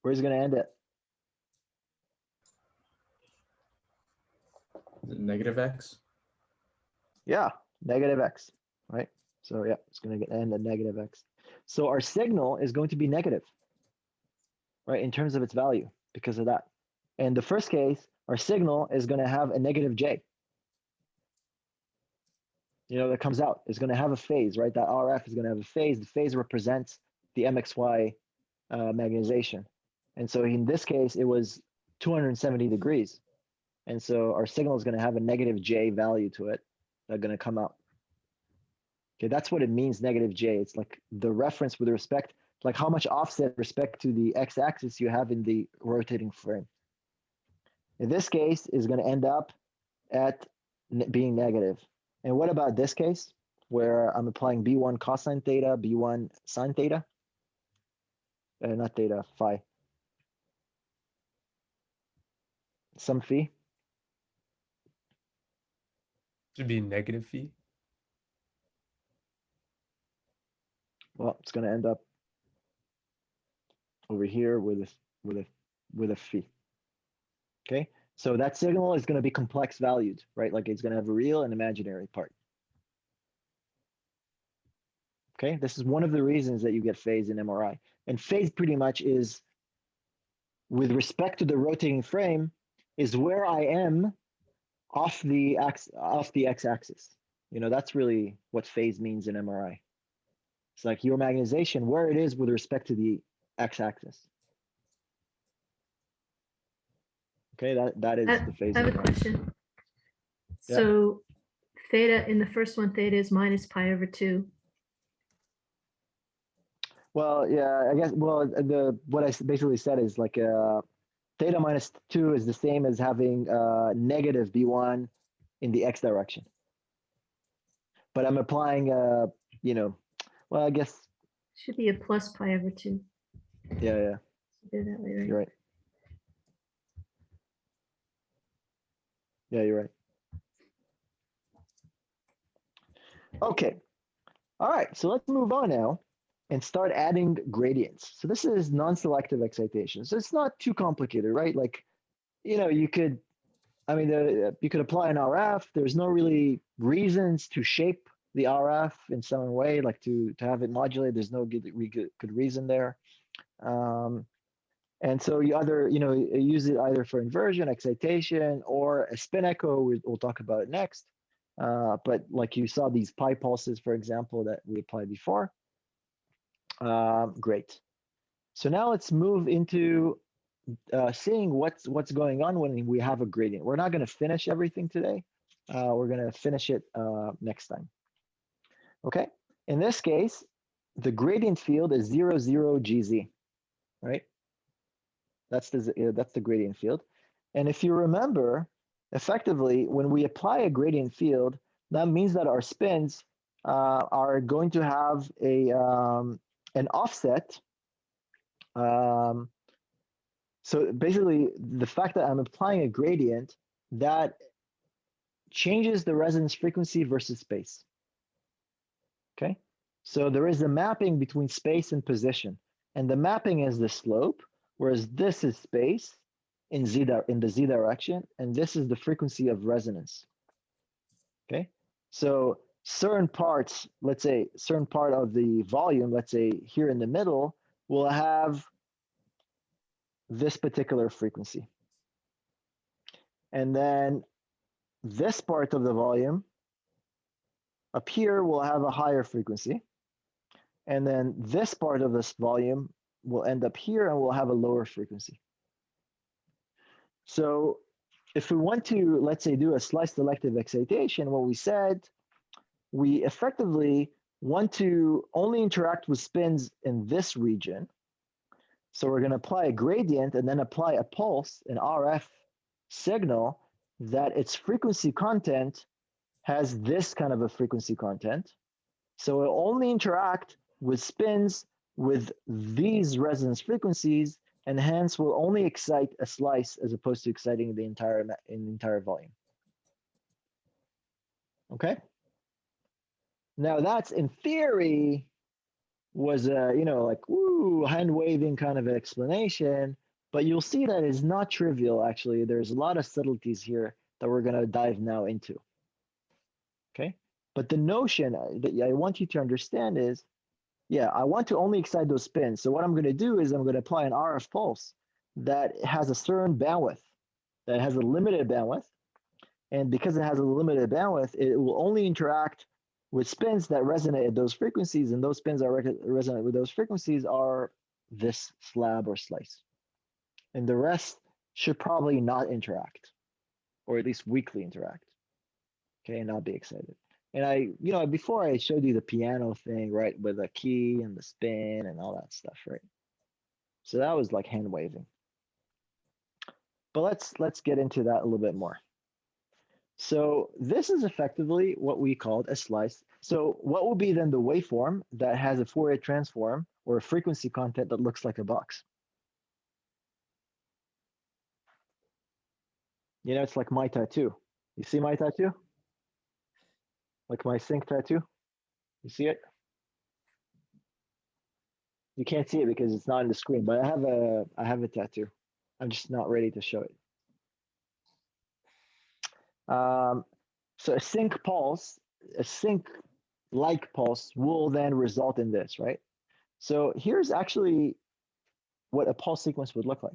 C: Where's it going to end at?
E: Negative x.
C: Yeah, negative x, right? So yeah, it's going to end at negative x. So our signal is going to be negative, right, in terms of its value because of that. And the first case, our signal is going to have a negative j. That comes out. It's going to have a phase, right? That RF is going to have a phase. The phase represents the MXY magnetization. And so in this case, it was 270 degrees. And so our signal is going to have a negative j value to it that's going to come out. Okay, that's what it means, negative j. It's like the reference with respect, like how much offset with respect to the x-axis you have in the rotating frame. In this case, is going to end up at being negative. And what about this case, where I'm applying B1 cosine theta, B1 sine theta? Not theta, phi. Some phi?
K: Should be negative phi.
C: Well, it's going to end up over here with a phi. Okay, so that signal is going to be complex valued, right? Like it's going to have a real and imaginary part. Okay, this is one of the reasons that you get phase in MRI. And phase pretty much is, with respect to the rotating frame, is where I am off the x-axis. That's really what phase means in MRI. It's like your magnetization, where it is with respect to the x-axis. Okay, that is the phase.
D: I have a question.
C: Yeah.
D: So theta in the first one, theta is minus pi over 2.
C: Well, yeah, I guess. Well, what I basically said is like theta minus 2 is the same as having negative B1 in the x direction. But I'm applying, well, I guess.
D: Should be a plus pi over 2.
C: Yeah.
D: Do it that way, right?
C: You're right. Yeah, you're right. Okay. All right, so let's move on now and start adding gradients. So this is non-selective excitation. So it's not too complicated, right? Like, you could, you could apply an RF. There's no really reasons to shape the RF in some way, like to have it modulate. There's no good reason there. And so you either, use it either for inversion, excitation, or a spin echo. We'll talk about it next. But like you saw these pi pulses, for example, that we applied before. Great. So now let's move into seeing what's going on when we have a gradient. We're not going to finish everything today. We're going to finish it next time. Okay. In this case, the gradient field is 0, 0, GZ, right? That's the gradient field. And if you remember, effectively, when we apply a gradient field, that means that our spins are going to have an offset. So basically, the fact that I'm applying a gradient, that changes the resonance frequency versus space. Okay, so there is a mapping between space and position, and the mapping is the slope, whereas this is space in the z direction, and this is the frequency of resonance. Okay, so certain parts, let's say certain part of the volume, let's say here in the middle, will have this particular frequency. And then this part of the volume up here will have a higher frequency. And then this part of this volume will end up here and will have a lower frequency. So if we want to, let's say, do a slice selective excitation, what we said, we effectively want to only interact with spins in this region. So we're going to apply a gradient and then apply a pulse, an RF signal, that its frequency content has this kind of a frequency content. So it'll only interact with spins with these resonance frequencies, and hence will only excite a slice as opposed to exciting the entire volume. Okay. Now that's, in theory, was a, like, woo, hand waving kind of an explanation, but you'll see that is not trivial. Actually, there's a lot of subtleties here that we're going to dive now into. Okay, but the notion that I want you to understand is, yeah, I want to only excite those spins. So what I'm going to do is I'm going to apply an RF pulse that has a certain bandwidth, that has a limited bandwidth, and because it has a limited bandwidth, it will only interact with spins that resonate at those frequencies, and those spins that resonate with those frequencies are this slab or slice. And the rest should probably not interact, or at least weakly interact, okay, and not be excited. And before I showed you the piano thing, right, with the key and the spin and all that stuff, right? So that was like hand waving. But let's get into that a little bit more. So this is effectively what we called a slice. So what will be then the waveform that has a Fourier transform or a frequency content that looks like a box? It's like my tattoo. You see my tattoo? Like my sync tattoo? You see it? You can't see it because it's not on the screen, but I have a tattoo. I'm just not ready to show it. So a sync pulse, a sync-like pulse will then result in this, right? So here's actually what a pulse sequence would look like.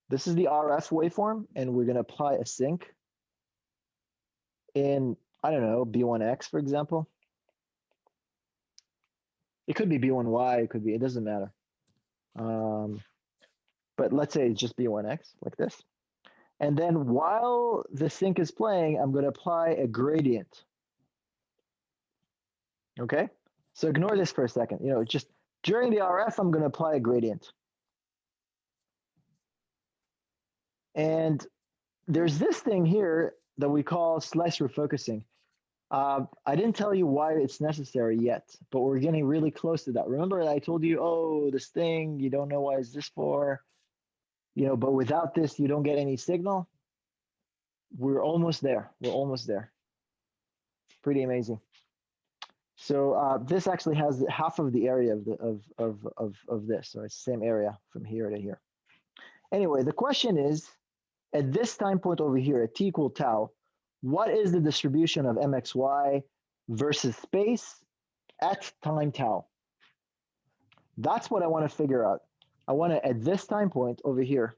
C: This is the RF waveform, and we're going to apply a sync in, I don't know, B1X, for example. It could be B1Y, it doesn't matter. But let's say it's just B1X, like this. And then while the sync is playing, I'm going to apply a gradient. Okay? So ignore this for a second. Just during the RF, I'm going to apply a gradient. And there's this thing here that we call slice refocusing. I didn't tell you why it's necessary yet, but we're getting really close to that. Remember I told you, oh, this thing, you don't know why is this for, but without this, you don't get any signal. We're almost there. We're almost there. Pretty amazing. So this actually has half of the area of this. So it's the same area from here to here. Anyway, the question is, at this time point over here, at t equal tau, what is the distribution of mxy versus space at time tau? That's what I want to figure out. I want to, at this time point over here,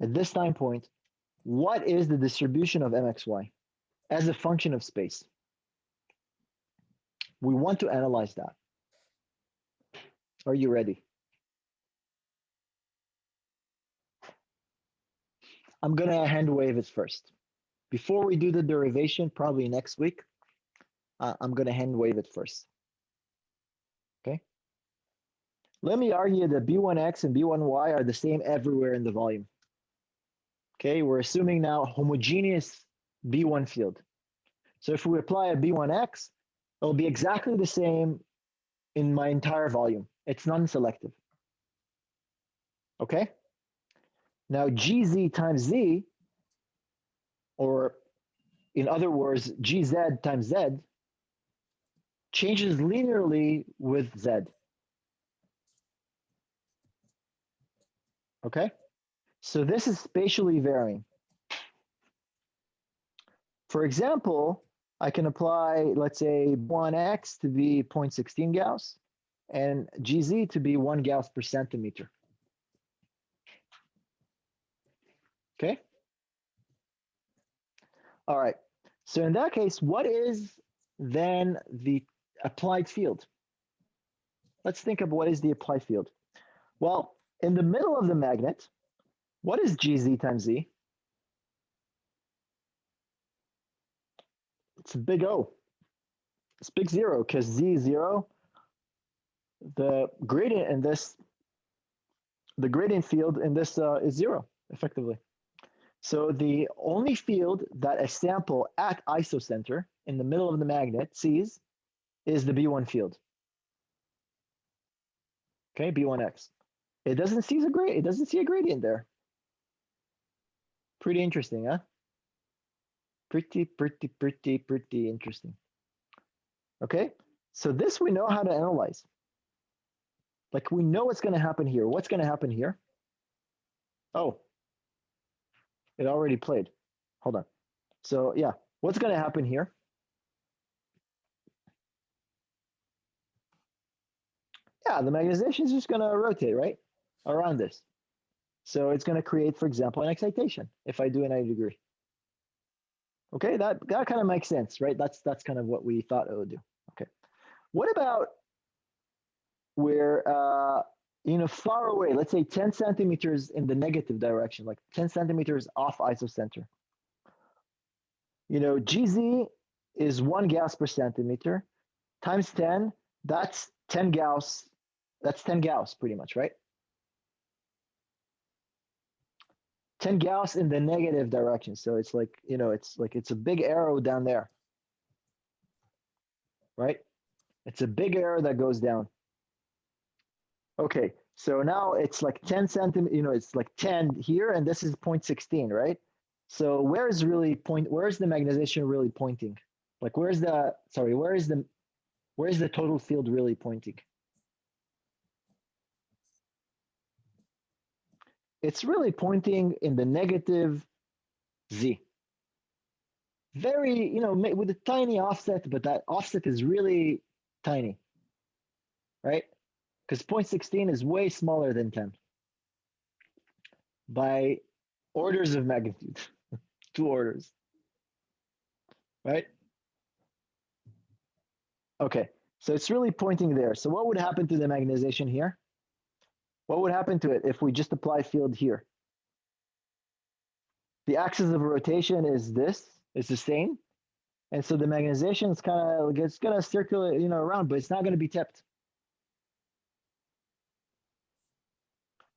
C: at this time point, what is the distribution of mxy as a function of space? We want to analyze that. Are you ready? I'm going to hand wave it first. Before we do the derivation, probably next week, I'm going to hand wave it first. Okay? Let me argue that B1x and B1y are the same everywhere in the volume. Okay, we're assuming now homogeneous B1 field. So if we apply a B1x, it'll be exactly the same in my entire volume. It's non-selective. Okay? Now GZ times Z, or in other words, GZ times Z, changes linearly with Z. Okay? So this is spatially varying. For example, I can apply, let's say, 1x to be 0.16 Gauss and GZ to be 1 Gauss per centimeter. Okay? All right. So in that case, what is then the applied field? Let's think of what is the applied field. Well, in the middle of the magnet, what is GZ times Z? It's a big O. It's big zero because Z is zero. The gradient in this, the gradient field in this is zero, effectively. So the only field that a sample at isocenter in the middle of the magnet sees is the B1 field. Okay, B1x. It doesn't see a gradient there. Pretty interesting, huh? Pretty interesting. Okay, so this we know how to analyze. Like we know what's going to happen here. What's going to happen here? Oh, it already played. Hold on. So yeah, what's going to happen here? Yeah, the magnetization is just going to rotate, right? Around this. So it's going to create, for example, an excitation if I do a 90 degree. Okay, that kind of makes sense, right? That's kind of what we thought it would do. Okay. What about where, far away, let's say 10 centimeters in the negative direction, like 10 centimeters off isocenter. GZ is 1 Gauss per centimeter times 10, that's 10 Gauss. That's 10 Gauss pretty much, right? 10 Gauss in the negative direction. So it's like, it's a big arrow down there, right? It's a big arrow that goes down. Okay, so now it's like 10 centimeters, it's like 10 here, and this is 0.16, right? So where's the magnetization really pointing? Like where's the total field really pointing? It's really pointing in the negative Z. Very, with a tiny offset, but that offset is really tiny, right? Because 0.16 is way smaller than 10 by orders of magnitude, 2 orders, right? Okay, so it's really pointing there. So what would happen to the magnetization here? What would happen to it if we just apply field here? The axis of rotation is this, it's the same. And so the magnetization is it's gonna circulate, around, but it's not gonna be tipped.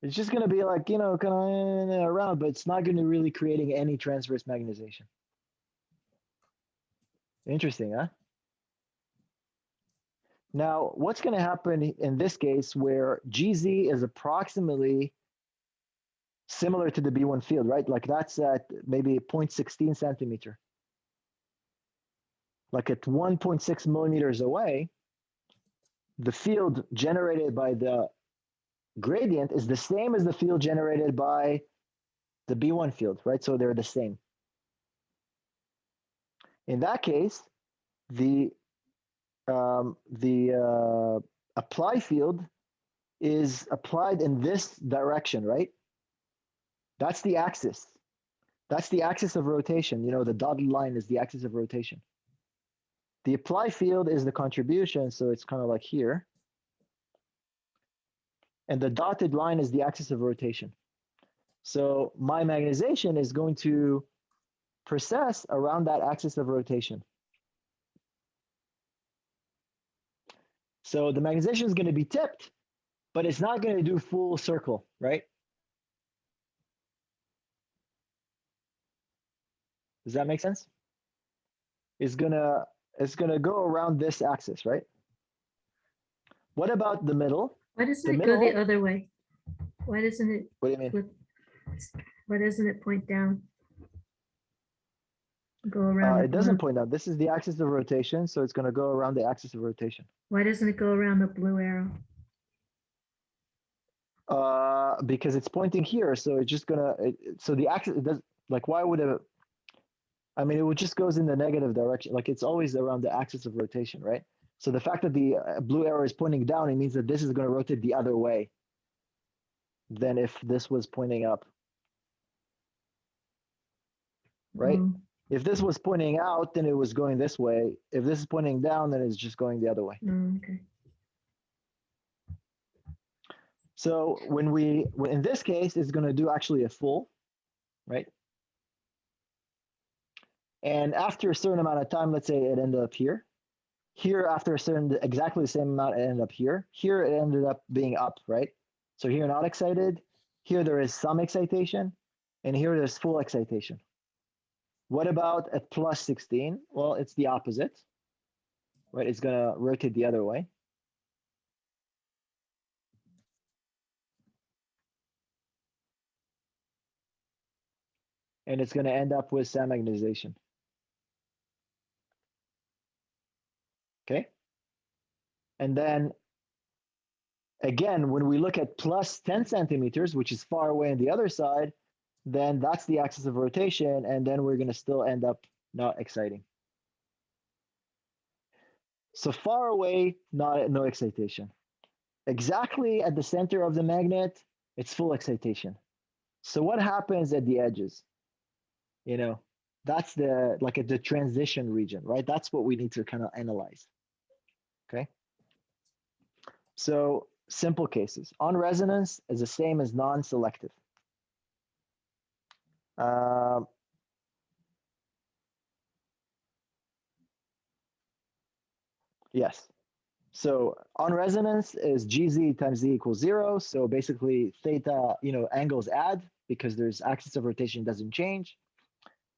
C: It's just gonna be like, kind of around, but it's not gonna really creating any transverse magnetization. Interesting, huh? Now, what's going to happen in this case where GZ is approximately similar to the B1 field, right? Like that's at maybe 0.16 centimeter. like at 1.6 millimeters away, the field generated by the gradient is the same as the field generated by the B1 field, right? So they're the same. In that case, the apply field is applied in this direction, right? That's the axis. That's the axis of rotation. You know, the dotted line is the axis of rotation. The apply field is the contribution, so it's kind of like here. And the dotted line is the axis of rotation. So my magnetization is going to precess around that axis of rotation. So the magnetization is going to be tipped, but it's not going to do full circle, right? Does that make sense? It's gonna go around this axis, right? What about the middle?
D: Why doesn't
C: The
D: it go the
C: middle-
D: other way? Why doesn't it
C: What do you mean?
D: flip? Why doesn't it point down? Go around.
C: It doesn't point out. This is the axis of rotation, so it's going to go around the axis of rotation.
D: Why doesn't it go around the blue arrow?
C: Because it's pointing here, so it's just gonna. So the axis, it does, like, why would it? I mean, it would just goes in the negative direction. Like, it's always around the axis of rotation, right? So the fact that the blue arrow is pointing down, it means that this is going to rotate the other way than if this was pointing up, right?
D: Mm,
C: If this was pointing out, then it was going this way. If this is pointing down, then it's just going the other way.
D: okay.
C: So in this case, it's going to do actually a full, right? And after a certain amount of time, let's say it ended up here. Here, after a certain, exactly the same amount, it ended up here. Here, it ended up being up, right? So here, not excited. Here, there is some excitation. And here, there's full excitation. What about at plus 16? Well, it's the opposite, right? It's going to rotate the other way. And it's going to end up with some magnetization. Okay. And then again, when we look at plus 10 centimeters, which is far away on the other side, then that's the axis of rotation. And then we're going to still end up not exciting. So far away, no excitation. Exactly at the center of the magnet, it's full excitation. So what happens at the edges? You know, that's like at the transition region, right? That's what we need to kind of analyze. Okay. So simple cases. On resonance is the same as non-selective. Yes. So on resonance is GZ times Z equals 0. So basically theta, angles add because there's axis of rotation doesn't change.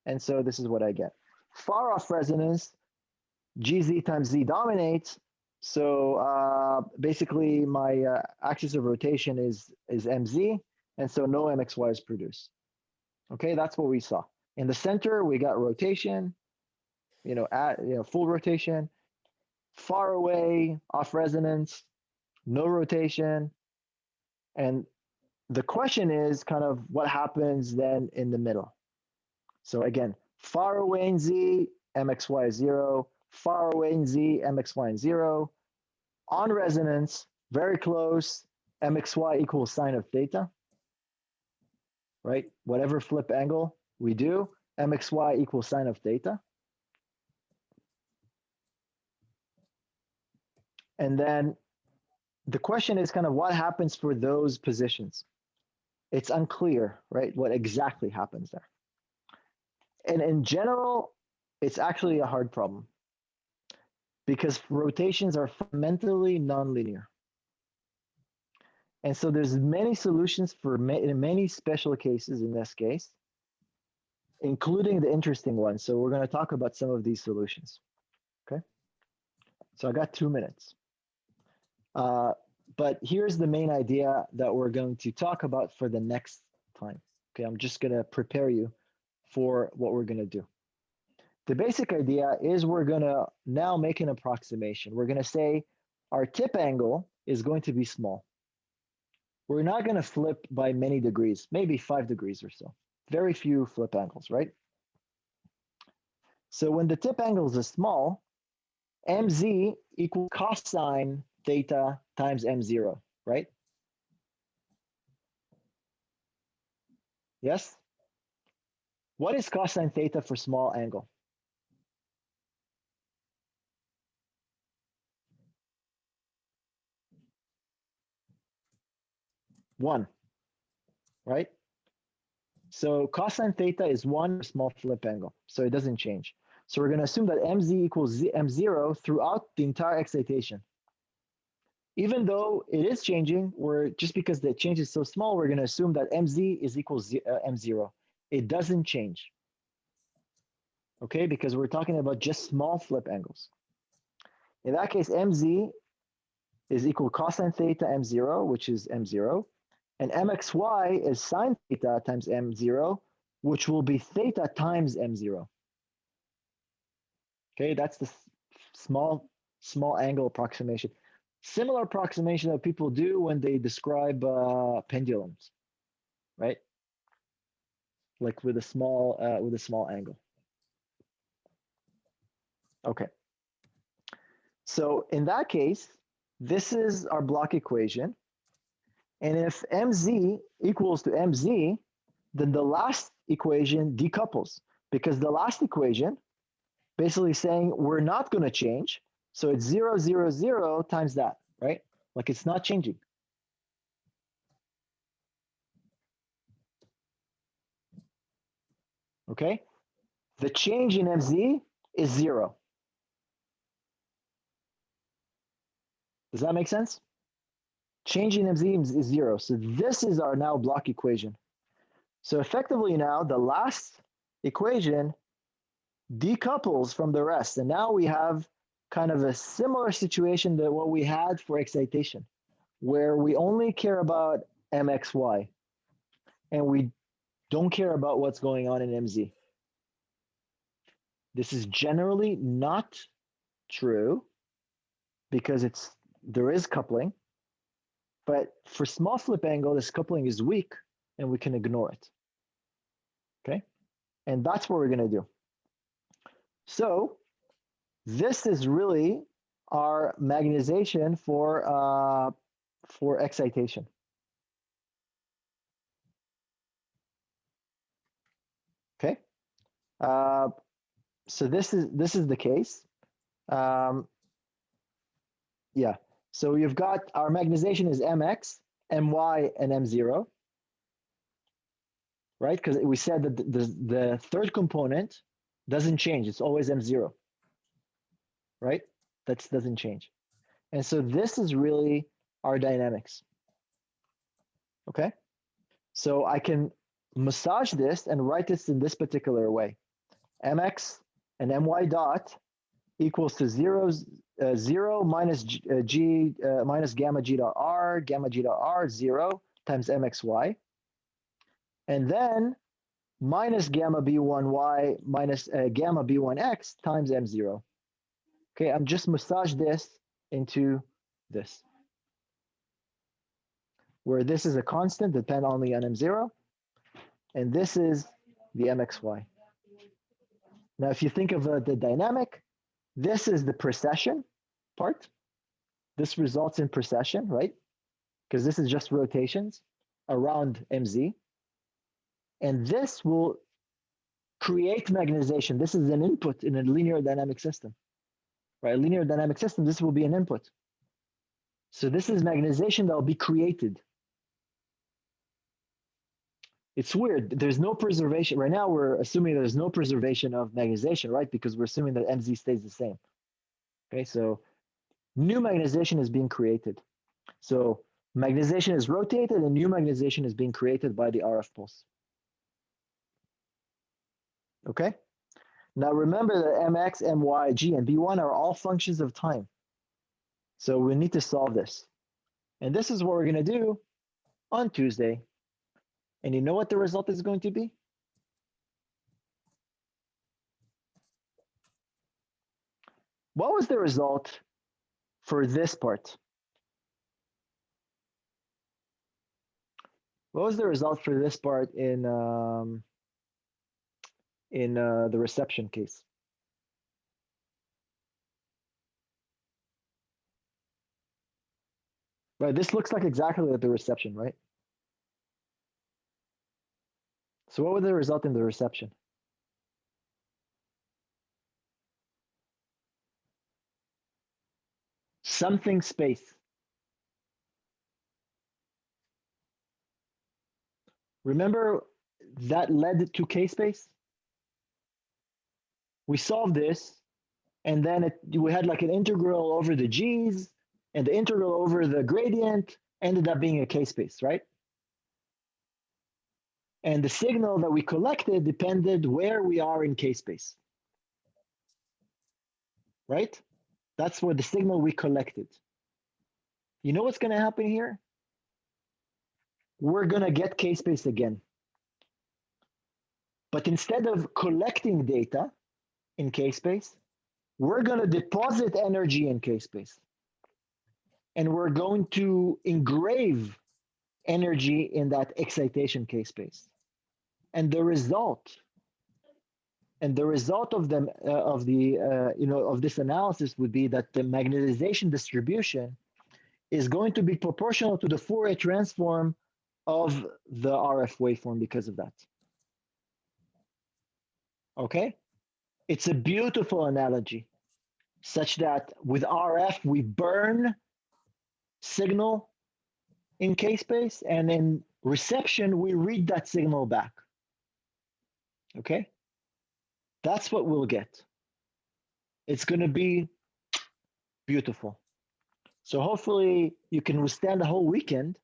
C: And so this is what I get. Far off resonance, GZ times Z dominates. So basically my axis of rotation is MZ. And so no MXY is produced. Okay, that's what we saw. In the center, we got rotation, full rotation. Far away, off resonance, no rotation. And the question is kind of what happens then in the middle. So again, far away in Z, MXY is 0. Far away in Z, MXY is 0. On resonance, very close, MXY equals sine of theta. Right? Whatever flip angle we do, MXY equals sine of theta. And then the question is kind of what happens for those positions. It's unclear, right, what exactly happens there. And in general, it's actually a hard problem because rotations are fundamentally nonlinear. And so there's many solutions for many special cases in this case, including the interesting ones. So we're going to talk about some of these solutions. Okay. So I got 2 minutes. But here's the main idea that we're going to talk about for the next time. Okay, I'm just going to prepare you for what we're going to do. The basic idea is we're gonna now make an approximation. We're gonna say our tip angle is going to be small. We're not gonna flip by many degrees, maybe 5 degrees or so. Very few flip angles, right? So when the tip angles are small, mz equals cosine theta times m0, right? Yes? What is cosine theta for small angle? One, right? So cosine theta is 1 for small flip angle, so it doesn't change. So we're going to assume that mz equals m0 throughout the entire excitation. Even though it is changing, just because the change is so small, we're going to assume that mz is equals m0. It doesn't change. Okay, because we're talking about just small flip angles. In that case, mz is equal cosine theta m0, which is m0, and mxy is sine theta times m0, which will be theta times m0. Okay, that's the small angle approximation. Similar approximation that people do when they describe pendulums, right? Like with a small angle. Okay. So in that case, this is our block equation. And if mz equals to mz, then the last equation decouples, because the last equation basically saying we're not going to change. So it's 0, 0, 0 times that, right? Like it's not changing. Okay? The change in mz is 0. Does that make sense? Change in mz is 0. So this is our now block equation. So effectively now the last equation decouples from the rest. And now we have kind of a similar situation to what we had for excitation, where we only care about mxy and we don't care about what's going on in mz. This is generally not true because there is coupling, but for small flip angle, this coupling is weak and we can ignore it. Okay, and that's what we're going to do. So this is really our magnetization for excitation. Okay, so this is the case. Yeah, so you've got our magnetization is mx, my, and m0, right? Because we said that the third component doesn't change; it's always m0, right? That doesn't change, and so this is really our dynamics. Okay, so I can massage this and write this in this particular way: mx and my dot equals to 0 minus g minus gamma g dot r 0 times mxy, and then minus gamma b1y minus gamma b1x times m0. Okay, I'm just massage this into this, where this is a constant, depend only on m0, and this is the mxy. Now, if you think of the dynamic, this is the precession part. This results in precession, right? Because this is just rotations around mz. And this will create magnetization. This is an input in a linear dynamic system, right? A linear dynamic system, this will be an input. So this is magnetization that will be created. It's weird. There's no preservation. Right now, we're assuming there's no preservation of magnetization, right? Because we're assuming that mz stays the same. Okay, so new magnetization is being created. So magnetization is rotated and new magnetization is being created by the RF pulse. Okay, now remember that mx, my, g, and b1 are all functions of time. So we need to solve this. And this is what we're going to do on Tuesday. And you know what the result is going to be? What was the result for this part? What was the result for this part in the reception case? Right, this looks like exactly like the reception, right? So what would the result in the reception? Something space. Remember that led to K-space? We solved this, and then we had like an integral over the G's, and the integral over the gradient ended up being a K-space, right? And the signal that we collected depended where we are in K-space, right? That's what the signal we collected. You know what's going to happen here? We're going to get K-space again. But instead of collecting data in K-space, we're going to deposit energy in K-space. And we're going to engrave energy in that excitation K-space. And the result of them of this analysis would be that the magnetization distribution is going to be proportional to the Fourier transform of the RF waveform because of that. Okay? It's a beautiful analogy, such that with RF, we burn signal in K-space, and in reception, we read that signal back. Okay? That's what we'll get. It's going to be beautiful. So hopefully you can withstand the whole weekend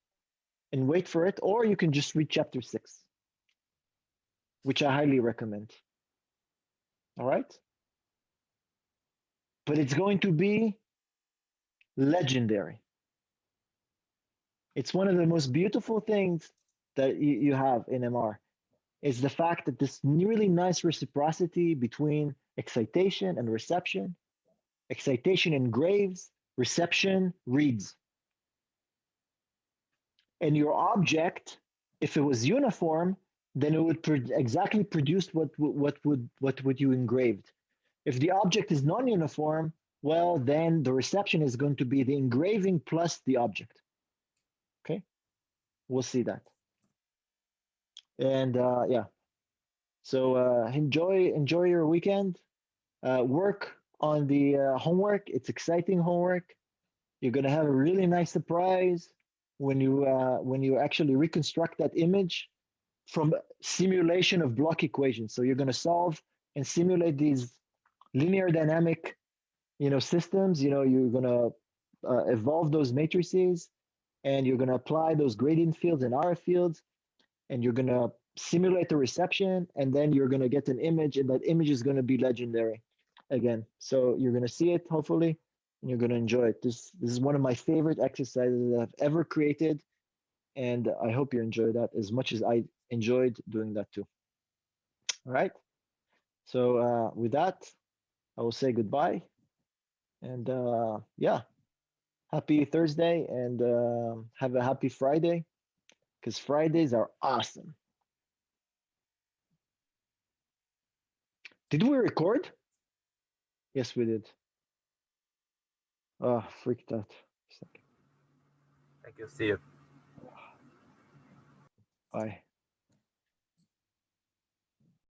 C: and wait for it, or you can just read chapter 6, which I highly recommend. All right? But it's going to be legendary. It's one of the most beautiful things that you have in MR is the fact that this really nice reciprocity between excitation and reception. Excitation engraves, reception reads. And your object, if it was uniform, then it would exactly produce what would you engraved. If the object is non-uniform, well, then the reception is going to be the engraving plus the object. Okay, we'll see that. And yeah, so enjoy your weekend. Work on the homework. It's exciting homework. You're gonna have a really nice surprise when you actually reconstruct that image from simulation of block equations. So you're gonna solve and simulate these linear dynamic, systems. You're gonna evolve those matrices, and you're gonna apply those gradient fields and RF fields, and you're gonna simulate the reception, and then you're gonna get an image, and that image is gonna be legendary again. So you're gonna see it hopefully, and you're gonna enjoy it. This is one of my favorite exercises that I've ever created, and I hope you enjoy that as much as I enjoyed doing that too. All right. So with that, I will say goodbye, and yeah, happy Thursday, and have a happy Friday, because Fridays are awesome. Did we record? Yes, we did. Oh, freaked out.
H: Thank you. See you.
C: Bye.